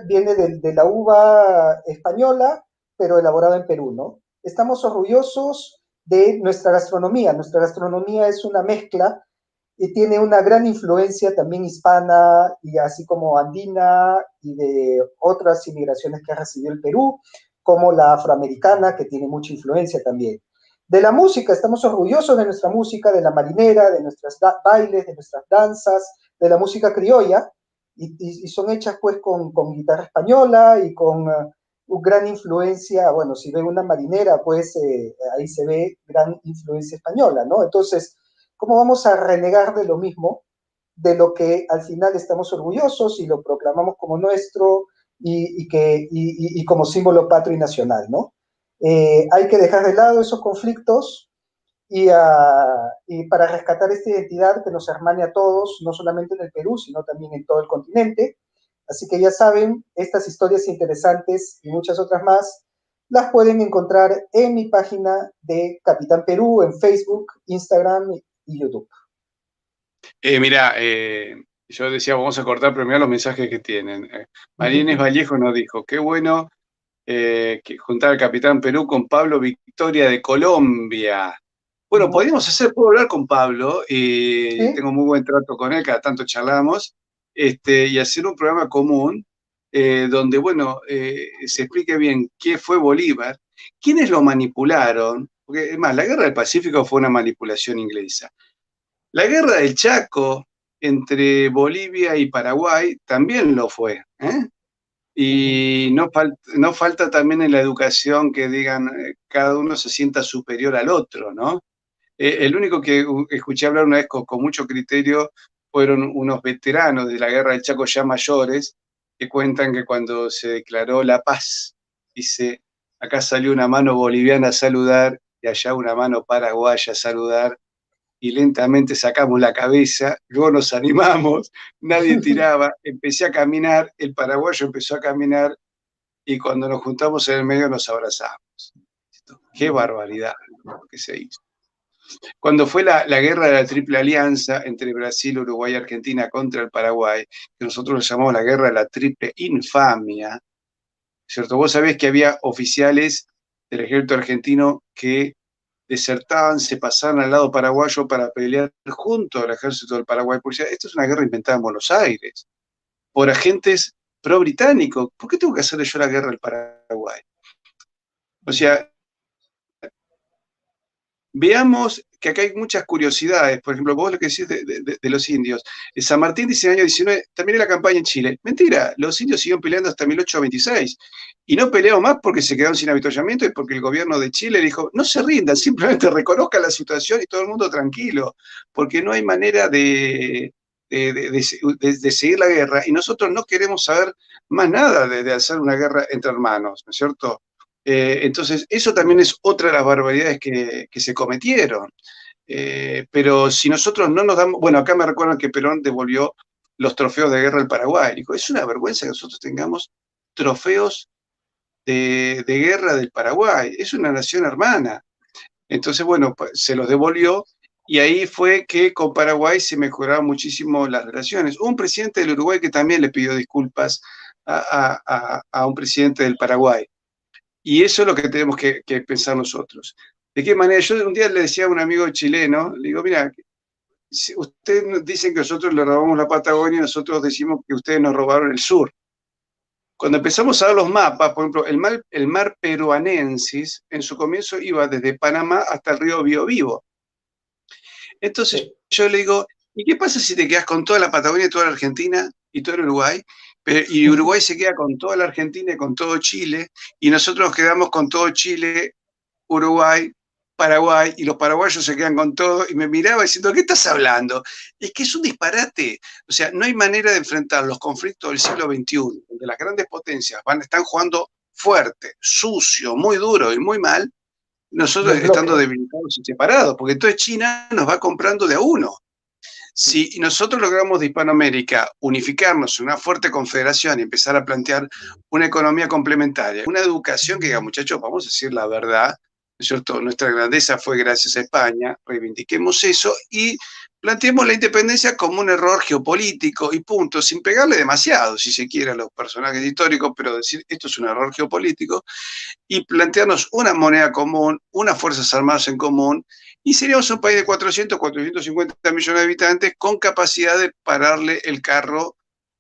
viene de la uva española, pero elaborada en Perú, ¿no? Estamos orgullosos de nuestra gastronomía es una mezcla y tiene una gran influencia también hispana y así como andina y de otras inmigraciones que ha recibido el Perú, como la afroamericana, que tiene mucha influencia también. De la música, estamos orgullosos de nuestra música, de la marinera, de nuestros bailes, de nuestras danzas, de la música criolla, y son hechas pues con guitarra española y con gran influencia, bueno, si ve una marinera, pues ahí se ve gran influencia española, ¿no? Entonces, ¿cómo vamos a renegar de lo mismo, de lo que al final estamos orgullosos y lo proclamamos como nuestro y como símbolo patrio y nacional, ¿no? Hay que dejar de lado esos conflictos y para rescatar esta identidad que nos hermane a todos, no solamente en el Perú, sino también en todo el continente. Así que ya saben, estas historias interesantes y muchas otras más las pueden encontrar en mi página de Capitán Perú en Facebook, Instagram y YouTube. Mira, yo decía, vamos a cortar, pero mirá los mensajes que tienen. María Inés Vallejo nos dijo, qué bueno que juntar al Capitán Perú con Pablo Victoria de Colombia. Bueno, puedo hablar con Pablo, y ¿Sí? tengo muy buen trato con él, cada tanto charlamos, y hacer un programa común donde, bueno, se explique bien qué fue Bolívar, quiénes lo manipularon, porque es más, la Guerra del Pacífico fue una manipulación inglesa. La Guerra del Chaco entre Bolivia y Paraguay también lo fue, ¿eh? Y no falta también en la educación que digan cada uno se sienta superior al otro, ¿no? El único que escuché hablar una vez con mucho criterio fueron unos veteranos de la Guerra del Chaco ya mayores que cuentan que cuando se declaró la paz, dice, acá salió una mano boliviana a saludar y allá una mano paraguaya a saludar y lentamente sacamos la cabeza, luego nos animamos, nadie tiraba, empecé a caminar, el paraguayo empezó a caminar y cuando nos juntamos en el medio nos abrazamos. Qué barbaridad lo que se hizo. Cuando fue la guerra de la Triple Alianza entre Brasil, Uruguay y Argentina contra el Paraguay, que nosotros lo llamamos la guerra de la Triple Infamia, ¿cierto? Vos sabés que había oficiales del ejército argentino que desertaban, se pasaban al lado paraguayo para pelear junto al ejército del Paraguay. Porque esto es una guerra inventada en Buenos Aires por agentes pro-británicos. ¿Por qué tengo que hacerle yo la guerra al Paraguay? O sea, veamos que acá hay muchas curiosidades. Por ejemplo, vos lo que decís de los indios. San Martín dice en el año 19, terminé la campaña en Chile. Mentira, los indios siguieron peleando hasta 1826. Y no pelearon más porque se quedaron sin avituallamiento y porque el gobierno de Chile dijo, no se rindan, simplemente reconozcan la situación y todo el mundo tranquilo, porque no hay manera de seguir la guerra y nosotros no queremos saber más nada de hacer una guerra entre hermanos, ¿no es cierto? Entonces, eso también es otra de las barbaridades que se cometieron. Pero si nosotros no nos damos, bueno, acá me recuerdan que Perón devolvió los trofeos de guerra al Paraguay. Digo, es una vergüenza que nosotros tengamos trofeos de guerra del Paraguay. Es una nación hermana. Entonces, bueno, se los devolvió y ahí fue que con Paraguay se mejoraron muchísimo las relaciones. Hubo un presidente del Uruguay que también le pidió disculpas a un presidente del Paraguay. Y eso es lo que tenemos que pensar nosotros. ¿De qué manera? Yo un día le decía a un amigo chileno, le digo, mira, si ustedes dicen que nosotros le robamos la Patagonia, nosotros decimos que ustedes nos robaron el sur. Cuando empezamos a ver los mapas, por ejemplo, el mar peruanensis, en su comienzo iba desde Panamá hasta el río Biobío. Entonces yo le digo, ¿y qué pasa si te quedas con toda la Patagonia y toda la Argentina y todo el Uruguay? Y Uruguay se queda con toda la Argentina y con todo Chile, y nosotros nos quedamos con todo Chile, Uruguay, Paraguay, y los paraguayos se quedan con todo, y me miraba diciendo, ¿qué estás hablando? Es que es un disparate. O sea, no hay manera de enfrentar los conflictos del siglo XXI, donde las grandes potencias están jugando fuerte, sucio, muy duro y muy mal, nosotros estando debilitados y separados, porque entonces China nos va comprando de a uno. Si nosotros logramos de Hispanoamérica unificarnos en una fuerte confederación y empezar a plantear una economía complementaria, una educación que diga, muchachos, vamos a decir la verdad, ¿no es cierto? Nuestra grandeza fue gracias a España, reivindiquemos eso y planteemos la independencia como un error geopolítico y punto, sin pegarle demasiado, si se quiere, a los personajes históricos, pero decir esto es un error geopolítico y plantearnos una moneda común, unas fuerzas armadas en común, y seríamos un país de 450 millones de habitantes con capacidad de pararle el carro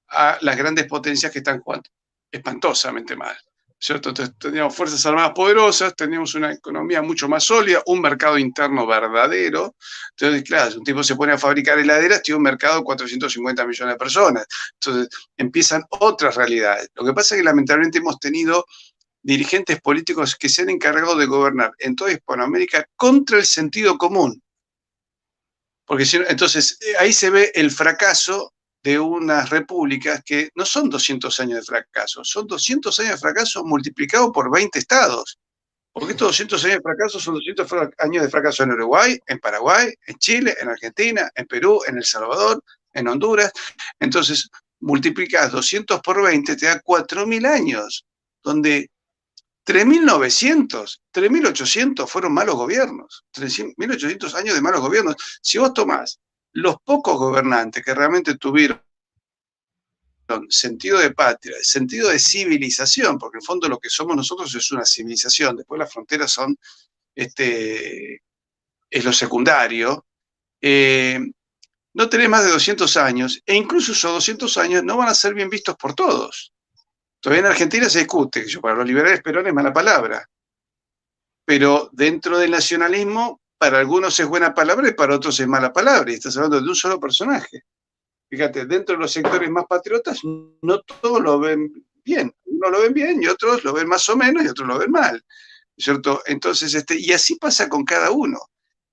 a las grandes potencias que están jugando espantosamente mal. ¿Cierto? Entonces teníamos fuerzas armadas poderosas, teníamos una economía mucho más sólida, un mercado interno verdadero. Entonces, claro, si un tipo se pone a fabricar heladeras, tiene un mercado de 450 millones de personas. Entonces empiezan otras realidades. Lo que pasa es que lamentablemente hemos tenido dirigentes políticos que se han encargado de gobernar en toda Hispanoamérica contra el sentido común. Porque entonces ahí se ve el fracaso de unas repúblicas que no son 200 años de fracaso, son 200 años de fracaso multiplicado por 20 estados. Porque estos 200 años de fracaso son 200 años de fracaso en Uruguay, en Paraguay, en Chile, en Argentina, en Perú, en El Salvador, en Honduras. Entonces, multiplicas 200 por 20, te da 4.000 años, donde 3.900, 3.800 fueron malos gobiernos, 3.800 años de malos gobiernos. Si vos tomás los pocos gobernantes que realmente tuvieron sentido de patria, sentido de civilización, porque en el fondo lo que somos nosotros es una civilización, después las fronteras son, es lo secundario, no tenés más de 200 años, e incluso esos 200 años no van a ser bien vistos por todos. Todavía en Argentina se discute, que para los liberales Perón es mala palabra, pero dentro del nacionalismo, para algunos es buena palabra y para otros es mala palabra, y estás hablando de un solo personaje. Fíjate, dentro de los sectores más patriotas, no todos lo ven bien. Unos lo ven bien y otros lo ven más o menos y otros lo ven mal. ¿Cierto? Entonces, y así pasa con cada uno.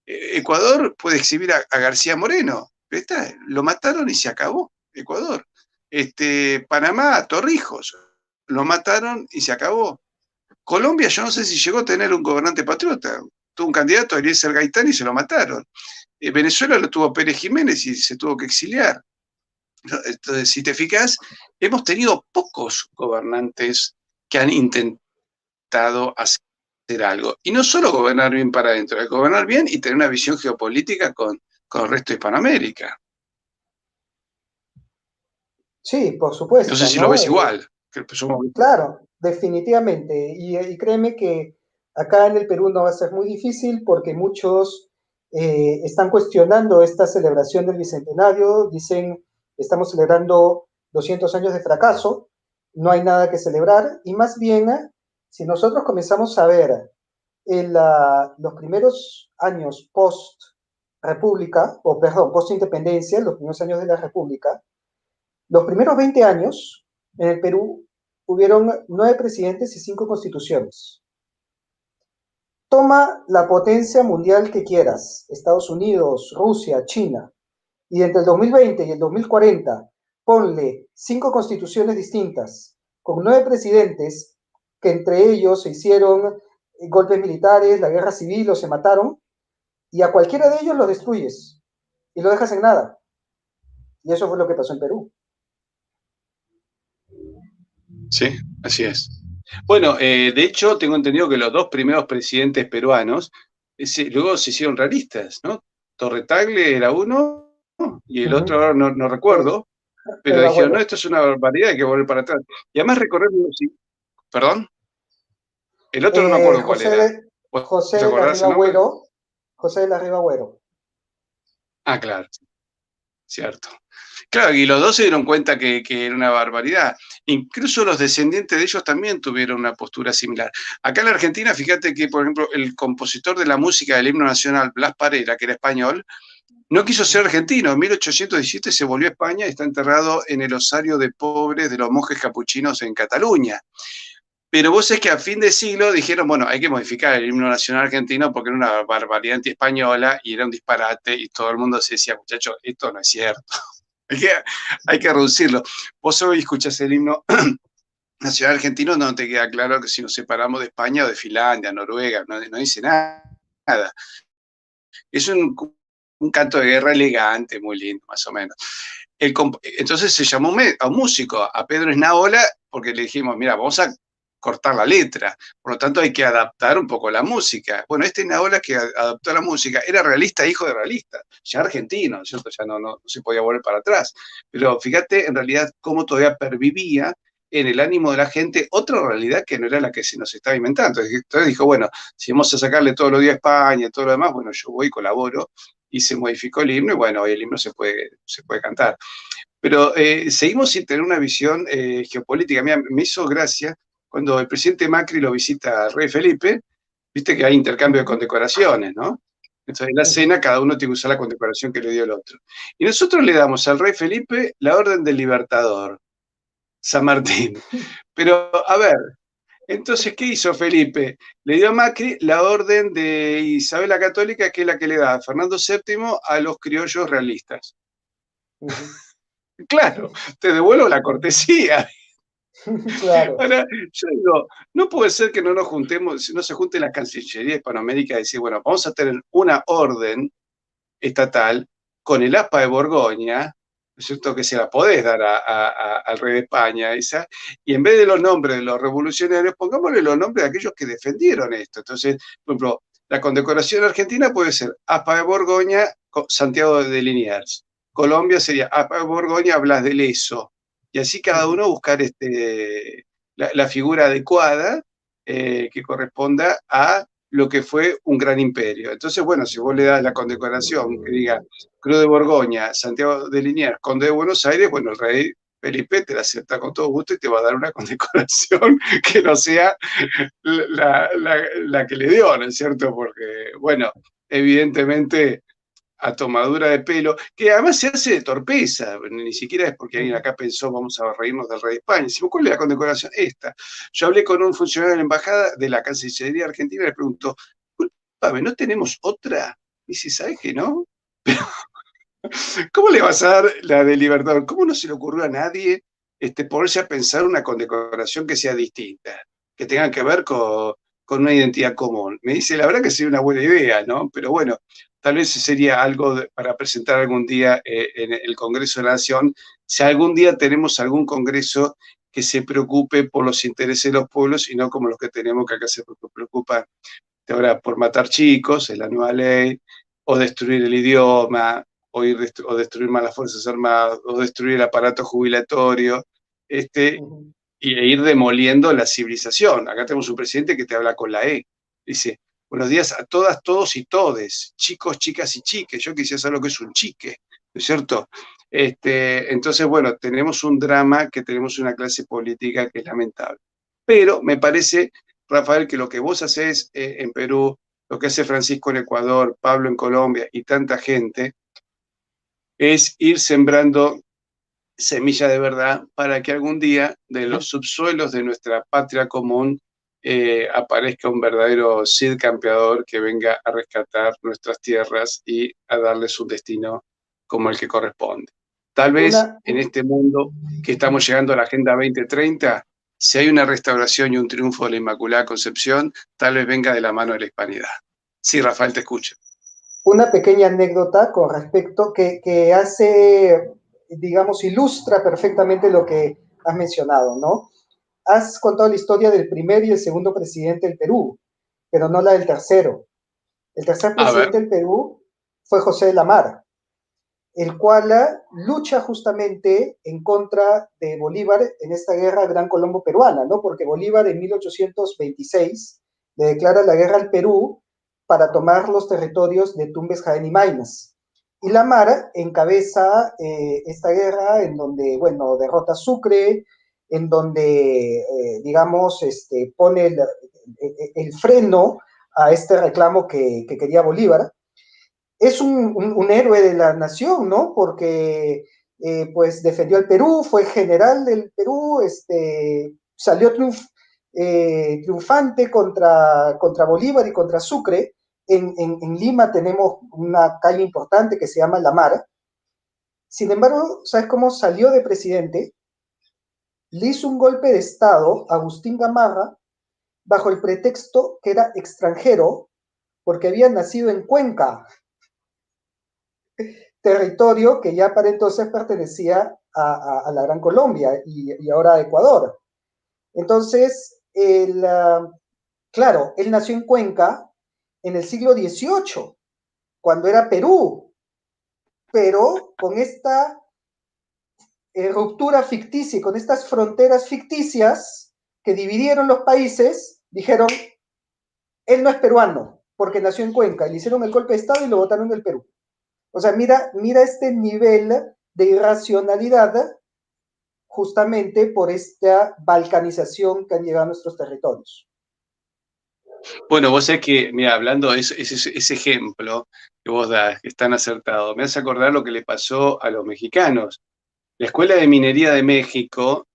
Ecuador puede exhibir a García Moreno. Lo mataron y se acabó. Ecuador. Panamá, Torrijos. Lo mataron y se acabó. Colombia, yo no sé si llegó a tener un gobernante patriota. Tuvo un candidato, Eliezer Gaitán, y se lo mataron. Venezuela lo tuvo Pérez Jiménez y se tuvo que exiliar. Entonces, si te fijas, hemos tenido pocos gobernantes que han intentado hacer algo. Y no solo gobernar bien para adentro, es gobernar bien y tener una visión geopolítica con el resto de Hispanoamérica. Sí, por supuesto. No sé si lo ves igual. Claro, definitivamente. Y créeme que acá en el Perú no va a ser muy difícil porque muchos están cuestionando esta celebración del Bicentenario. Dicen, estamos celebrando 200 años de fracaso, no hay nada que celebrar. Y más bien, si nosotros comenzamos a ver los primeros años post república, o perdón, post-independencia, los primeros años de la república, los primeros 20 años en el Perú hubieron 9 presidentes y 5 constituciones. Toma la potencia mundial que quieras, Estados Unidos, Rusia, China, y entre el 2020 y el 2040 ponle 5 constituciones distintas, con 9 presidentes, que entre ellos se hicieron golpes militares, la guerra civil o se mataron, y a cualquiera de ellos lo destruyes y lo dejas en nada. Y eso fue lo que pasó en Perú. Sí, así es. Bueno, de hecho, tengo entendido que los dos primeros presidentes peruanos luego se hicieron realistas, ¿no? Torre era uno y el otro ahora no recuerdo, pero dijeron, no, esto es una barbaridad, hay que volver para atrás. Y además recorremos, sí, ¿perdón? El otro no me acuerdo cuál era. José de la Riva Agüero. José de la Riva Agüero. Ah, claro, cierto. Claro, y los dos se dieron cuenta que era una barbaridad. Incluso los descendientes de ellos también tuvieron una postura similar. Acá en la Argentina, fíjate que, por ejemplo, el compositor de la música del himno nacional, Blas Parera, que era español, no quiso ser argentino. En 1817 se volvió a España y está enterrado en el osario de pobres de los monjes capuchinos en Cataluña. Pero vos es que a fin de siglo dijeron, bueno, hay que modificar el himno nacional argentino porque era una barbaridad anti-española y era un disparate y todo el mundo se decía, muchachos, esto no es cierto. Hay que reducirlo. Vos hoy escuchás el himno nacional argentino, no te queda claro que si nos separamos de España o de Finlandia, Noruega, no dice nada. Es un canto de guerra elegante, muy lindo, más o menos. Entonces se llamó a un músico, a Pedro Esnaola, porque le dijimos, mira, vamos a cortar la letra, por lo tanto hay que adaptar un poco la música. Bueno, este Esnaola que adaptó la música era realista, hijo de realista, ya argentino, ¿cierto? Ya no se podía volver para atrás. Pero fíjate en realidad cómo todavía pervivía en el ánimo de la gente otra realidad que no era la que se nos estaba inventando. Entonces dijo, bueno, si vamos a sacarle todos los días a España y todo lo demás, bueno, yo voy y colaboro, y se modificó el himno, y bueno, hoy el himno se puede cantar. Pero seguimos sin tener una visión geopolítica. Mira, me hizo gracia cuando el presidente Macri lo visita al rey Felipe, viste que hay intercambio de condecoraciones, ¿no? Entonces en la cena cada uno tiene que usar la condecoración que le dio el otro. Y nosotros le damos al rey Felipe la Orden del Libertador, San Martín. Pero, a ver, entonces, ¿qué hizo Felipe? Le dio a Macri la orden de Isabel la Católica, que es la que le da a Fernando VII a los criollos realistas. Claro, te devuelvo la cortesía. Claro. Ahora, yo digo, no puede ser que no nos juntemos, no se junte la Cancillería Hispanoamérica y decir, bueno, vamos a tener una orden estatal con el ASPA de Borgoña, ¿no es cierto?, que se la podés dar al rey de España, esa, y en vez de los nombres de los revolucionarios, pongámosle los nombres de aquellos que defendieron esto. Entonces, por ejemplo, la condecoración argentina puede ser ASPA de Borgoña, Santiago de Liniers. Colombia sería ASPA de Borgoña, Blas de Lezo. Y así cada uno buscar la figura adecuada que corresponda a lo que fue un gran imperio. Entonces, bueno, si vos le das la condecoración que diga Cruz de Borgoña, Santiago de Liniers, Conde de Buenos Aires, bueno, el rey Felipe te la acepta con todo gusto y te va a dar una condecoración que no sea la que le dio, ¿no es cierto? Porque, bueno, evidentemente a tomadura de pelo, que además se hace de torpeza, ni siquiera es porque alguien acá pensó vamos a reírnos del rey de España. Si ¿cuál es la condecoración? Esta. Yo hablé con un funcionario de la embajada de la Cancillería Argentina y le preguntó, disculpame, ¿no tenemos otra? Y dice, ¿sabes que no? ¿Cómo le vas a dar la de Libertador? ¿Cómo no se le ocurrió a nadie ponerse a pensar una condecoración que sea distinta, que tenga que ver con una identidad común? Me dice, la verdad que sería una buena idea, ¿no? Pero bueno, tal vez sería algo para presentar algún día en el Congreso de la Nación, si algún día tenemos algún congreso que se preocupe por los intereses de los pueblos y no como los que tenemos que acá se preocupan ahora por matar chicos, es la nueva ley, o destruir el idioma, o destruir más las Fuerzas Armadas, o destruir el aparato jubilatorio, e ir demoliendo la civilización. Acá tenemos un presidente que te habla con la E. Dice, buenos días a todas, todos y todes, chicos, chicas y chiques. Yo quisiera saber lo que es un chique, ¿no es cierto? Entonces, bueno, tenemos un drama, que tenemos una clase política que es lamentable. Pero me parece, Rafael, que lo que vos hacés en Perú lo que hace Francisco en Ecuador, Pablo en Colombia y tanta gente, es ir sembrando semilla de verdad para que algún día de los subsuelos de nuestra patria común aparezca un verdadero Cid campeador que venga a rescatar nuestras tierras y a darles un destino como el que corresponde. Tal vez Una, en este mundo que estamos llegando a la Agenda 2030, si hay una restauración y un triunfo de la Inmaculada Concepción, tal vez venga de la mano de la hispanidad. Sí, Rafael, te escucho. una pequeña anécdota con respecto que hace, digamos, ilustra perfectamente lo que has mencionado, ¿no? Has contado la historia del primer y el segundo presidente del Perú, pero no la del tercero. El tercer A ver, presidente del Perú fue José de la Mara, el cual lucha justamente en contra de Bolívar en esta guerra gran Colombo peruana, ¿no? Porque Bolívar en 1826 le declara la guerra al Perú para tomar los territorios de Tumbes, Jaén y Maynas. Y la Mara encabeza esta guerra en donde, bueno, derrota a Sucre, en donde, digamos, pone el freno a este reclamo que quería Bolívar. Es un héroe de la nación, ¿no? Porque pues defendió al Perú, fue general del Perú, salió triunfante contra Bolívar y contra Sucre. En Lima tenemos una calle importante que se llama La Mara. Sin embargo, ¿sabes cómo salió de presidente? Le hizo un golpe de Estado a Agustín Gamarra bajo el pretexto que era extranjero porque había nacido en Cuenca, territorio que ya para entonces pertenecía a la Gran Colombia y ahora a Ecuador. Entonces, claro, él nació en Cuenca en el siglo XVIII, cuando era Perú, pero con esta ruptura ficticia, con estas fronteras ficticias que dividieron los países, dijeron, él no es peruano, porque nació en Cuenca, le hicieron el golpe de Estado y lo votaron del Perú. O sea, mira este nivel de irracionalidad justamente por esta balcanización que han llegado a nuestros territorios. bueno, vos sabés que, mira, hablando de ese ejemplo que vos das, que es tan acertado, me hace acordar lo que le pasó a los mexicanos. La Escuela de Minería de México,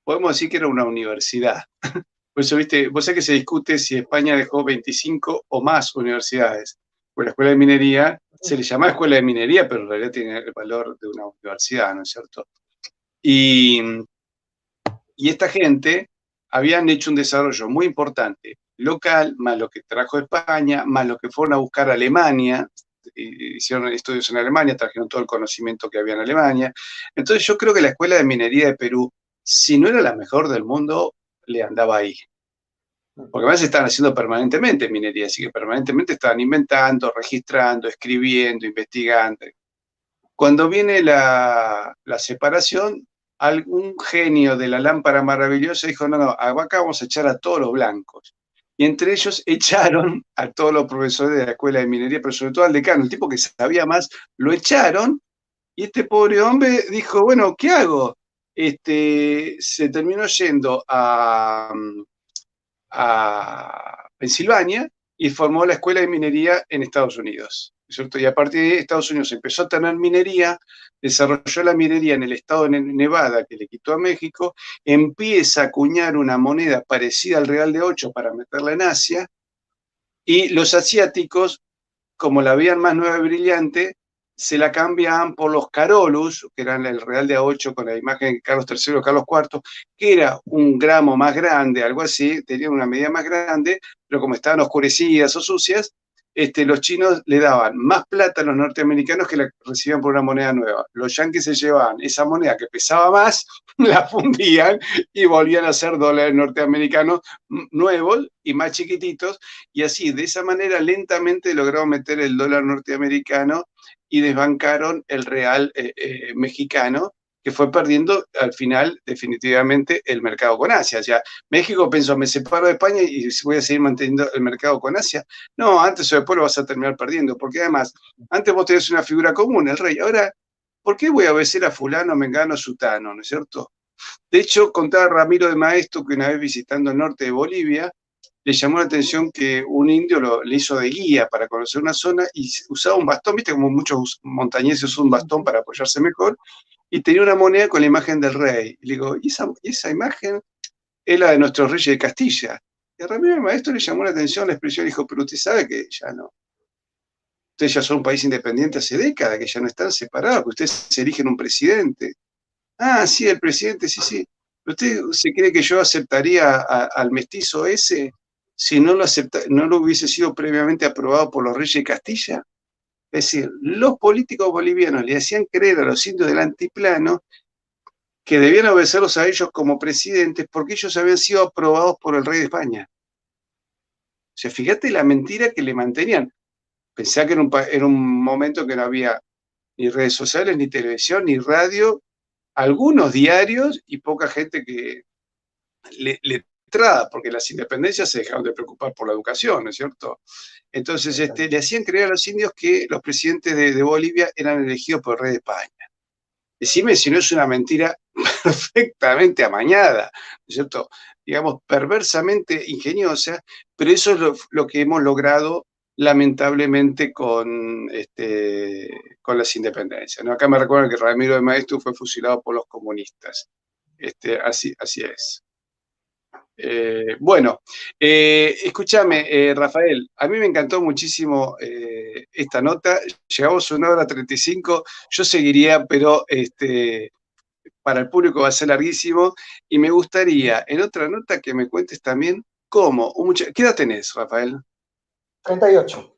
podemos decir que era una universidad. Por eso, viste, vos sabés que se discute si España dejó 25 o más universidades. Pues la Escuela de Minería se le llama Escuela de Minería, pero en realidad tiene el valor de una universidad, ¿no es cierto? Y, y esta gente habían hecho un desarrollo muy importante local, más lo que trajo España, más lo que fueron a buscar a Alemania, hicieron estudios en Alemania, trajeron todo el conocimiento que había en Alemania. Entonces yo creo que la Escuela de Minería de Perú, si no era la mejor del mundo, le andaba ahí. Porque además estaban haciendo permanentemente minería, así que permanentemente estaban inventando, registrando, escribiendo, investigando. Cuando viene la separación, algún genio de la lámpara maravillosa dijo, no, no, acá vamos a echar a todos los blancos. Y entre ellos echaron a todos los profesores de la escuela de minería, pero sobre todo al decano, el tipo que sabía más, lo echaron y este pobre hombre dijo, bueno, ¿qué hago? Se terminó yendo a Pensilvania y formó la Escuela de Minería en Estados Unidos. ¿Cierto? Y a partir de Estados Unidos empezó a tener minería, desarrolló la minería en el estado de Nevada que le quitó a México, empieza a acuñar una moneda parecida al real de 8 para meterla en Asia, y los asiáticos, como la veían más nueva y brillante, se la cambiaban por los Carolus, que eran el Real de A8 con la imagen de Carlos III, Carlos IV, que era un gramo más grande, algo así, tenían una medida más grande, pero como estaban oscurecidas o sucias, los chinos le daban más plata a los norteamericanos que la recibían por una moneda nueva. Los yanquis se llevaban esa moneda que pesaba más, la fundían y volvían a ser dólares norteamericanos nuevos y más chiquititos, y así, de esa manera, lentamente lograron meter el dólar norteamericano y desbancaron el real mexicano, que fue perdiendo al final definitivamente el mercado con Asia. O sea, México pensó, me separo de España y voy a seguir manteniendo el mercado con Asia. No, antes o después lo vas a terminar perdiendo, porque además, antes vos tenías una figura común, el rey. Ahora, ¿por qué voy a obedecer a fulano, mengano, sutano? ¿No es cierto? De hecho, contaba Ramiro de Maestro que una vez visitando el norte de Bolivia, le llamó la atención que un indio le hizo de guía para conocer una zona y usaba un bastón, viste como muchos montañeses usan un bastón para apoyarse mejor, y tenía una moneda con la imagen del rey. Y le digo, ¿y esa imagen es la de nuestros reyes de Castilla? Y a Ramiro el maestro le llamó la atención la expresión y dijo, pero usted sabe que ya no. Ustedes ya son un país independiente hace décadas, que ya no están separados, que ustedes se eligen un presidente. Ah, sí, el presidente, sí, sí. ¿Usted se cree que yo aceptaría al mestizo ese si no no lo hubiese sido previamente aprobado por los reyes de Castilla? Es decir, los políticos bolivianos le hacían creer a los indios del antiplano que debían obedecerlos a ellos como presidentes porque ellos habían sido aprobados por el rey de España. O sea, fíjate la mentira que le mantenían. Pensá que era un momento que no había ni redes sociales, ni televisión, ni radio, algunos diarios y poca gente que letrada, porque las independencias se dejaron de preocupar por la educación, ¿no es cierto? Entonces le hacían creer a los indios que los presidentes de Bolivia eran elegidos por el rey de España. Decime si no es una mentira perfectamente amañada, ¿no es cierto? Digamos, perversamente ingeniosa, pero eso es lo que hemos logrado lamentablemente con las independencias, ¿no? Acá me recuerdan que Ramiro de Maeztu fue fusilado por los comunistas. Así es. Bueno, escúchame, Rafael, a mí me encantó muchísimo esta nota. Llegamos a 1 hora 35, yo seguiría, pero para el público va a ser larguísimo. Y me gustaría, en otra nota, que me cuentes también cómo. ¿Qué edad tenés, Rafael? 38.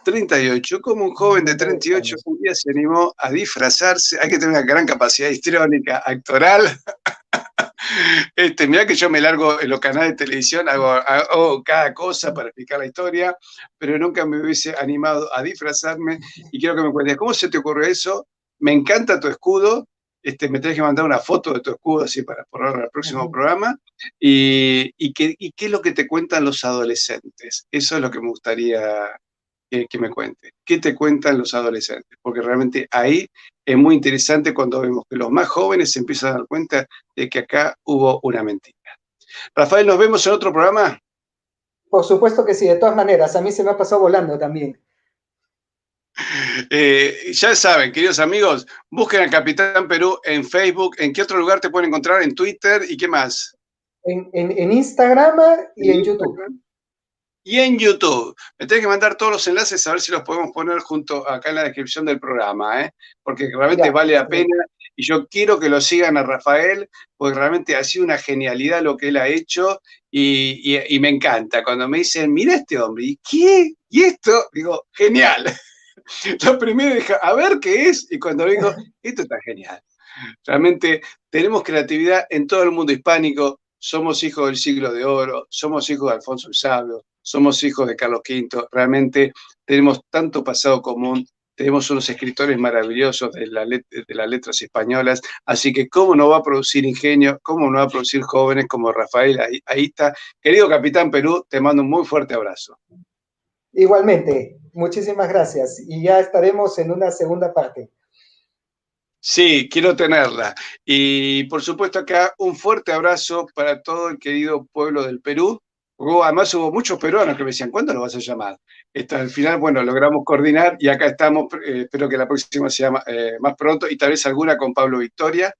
38, como un joven de 38 un día se animó a disfrazarse. Hay que tener una gran capacidad histriónica, actoral. Mirá que yo me largo en los canales de televisión, hago cada cosa para explicar la historia, pero nunca me hubiese animado a disfrazarme. Y quiero que me cuentes, ¿cómo se te ocurrió eso? Me encanta tu escudo. Me tenés que mandar una foto de tu escudo así para ponerlo al próximo programa. ¿Y qué es lo que te cuentan los adolescentes? Eso es lo que me gustaría que me cuentes. ¿Qué te cuentan los adolescentes? Porque realmente ahí es muy interesante cuando vemos que los más jóvenes se empiezan a dar cuenta de que acá hubo una mentira. Rafael, ¿nos vemos en otro programa? Por supuesto que sí, de todas maneras, a mí se me ha pasado volando también. Ya saben, queridos amigos, busquen al Capitán Perú en Facebook. ¿En qué otro lugar te pueden encontrar? ¿En Twitter? ¿Y qué más? En Instagram y en YouTube. Y en YouTube. Me tenés que mandar todos los enlaces a ver si los podemos poner junto acá en la descripción del programa, porque realmente vale la pena. Y yo quiero que lo sigan a Rafael, porque realmente ha sido una genialidad lo que él ha hecho y me encanta. Cuando me dicen, mira este hombre, ¿y qué? ¿Y esto? Digo, genial. Lo primero dije, a ver qué es, y cuando digo, esto está genial. Realmente tenemos creatividad en todo el mundo hispánico, somos hijos del siglo de oro, somos hijos de Alfonso el Sabio, somos hijos de Carlos V, realmente tenemos tanto pasado común, tenemos unos escritores maravillosos de las letras españolas, así que cómo no va a producir ingenio, cómo no va a producir jóvenes como Rafael, ahí está. Querido Capitán Perú, te mando un muy fuerte abrazo. Igualmente, muchísimas gracias y ya estaremos en una segunda parte. Sí, quiero tenerla. Y por supuesto acá un fuerte abrazo para todo el querido pueblo del Perú. Además hubo muchos peruanos que me decían, ¿cuándo lo vas a llamar? Al final, bueno, logramos coordinar y acá estamos. Espero que la próxima sea más pronto y tal vez alguna con Pablo Victoria.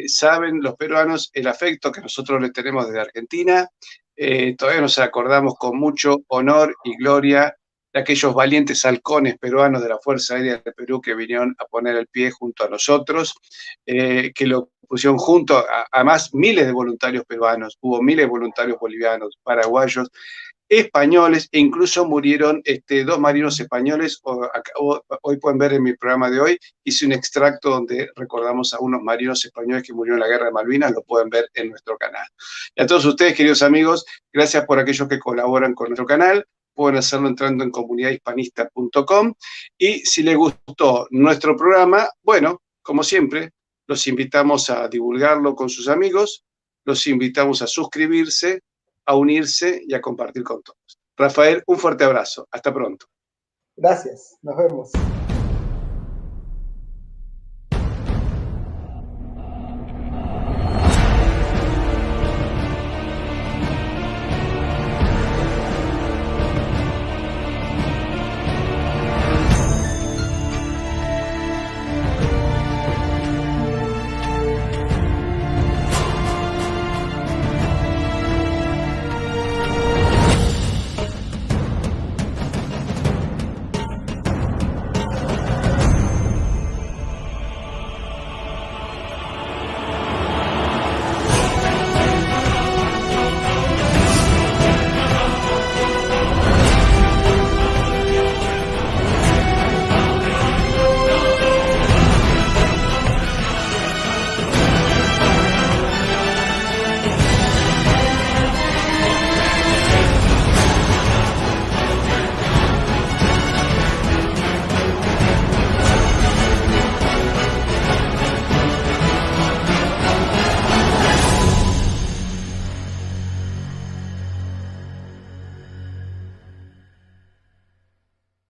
Saben los peruanos el afecto que nosotros le tenemos desde Argentina. Todavía nos acordamos con mucho honor y gloria de aquellos valientes halcones peruanos de la Fuerza Aérea de Perú que vinieron a poner el pie junto a nosotros, que lo pusieron junto a más miles de voluntarios peruanos, hubo miles de voluntarios bolivianos, paraguayos, españoles, e incluso murieron 2 marinos españoles. Hoy pueden ver en mi programa de hoy, hice un extracto donde recordamos a unos marinos españoles que murieron en la Guerra de Malvinas, lo pueden ver en nuestro canal. Y a todos ustedes, queridos amigos, gracias por aquellos que colaboran con nuestro canal. Pueden hacerlo entrando en comunidadhispanista.com. Y si les gustó nuestro programa, bueno, como siempre, los invitamos a divulgarlo con sus amigos, los invitamos a suscribirse, a unirse y a compartir con todos. Rafael, un fuerte abrazo. Hasta pronto. Gracias. Nos vemos.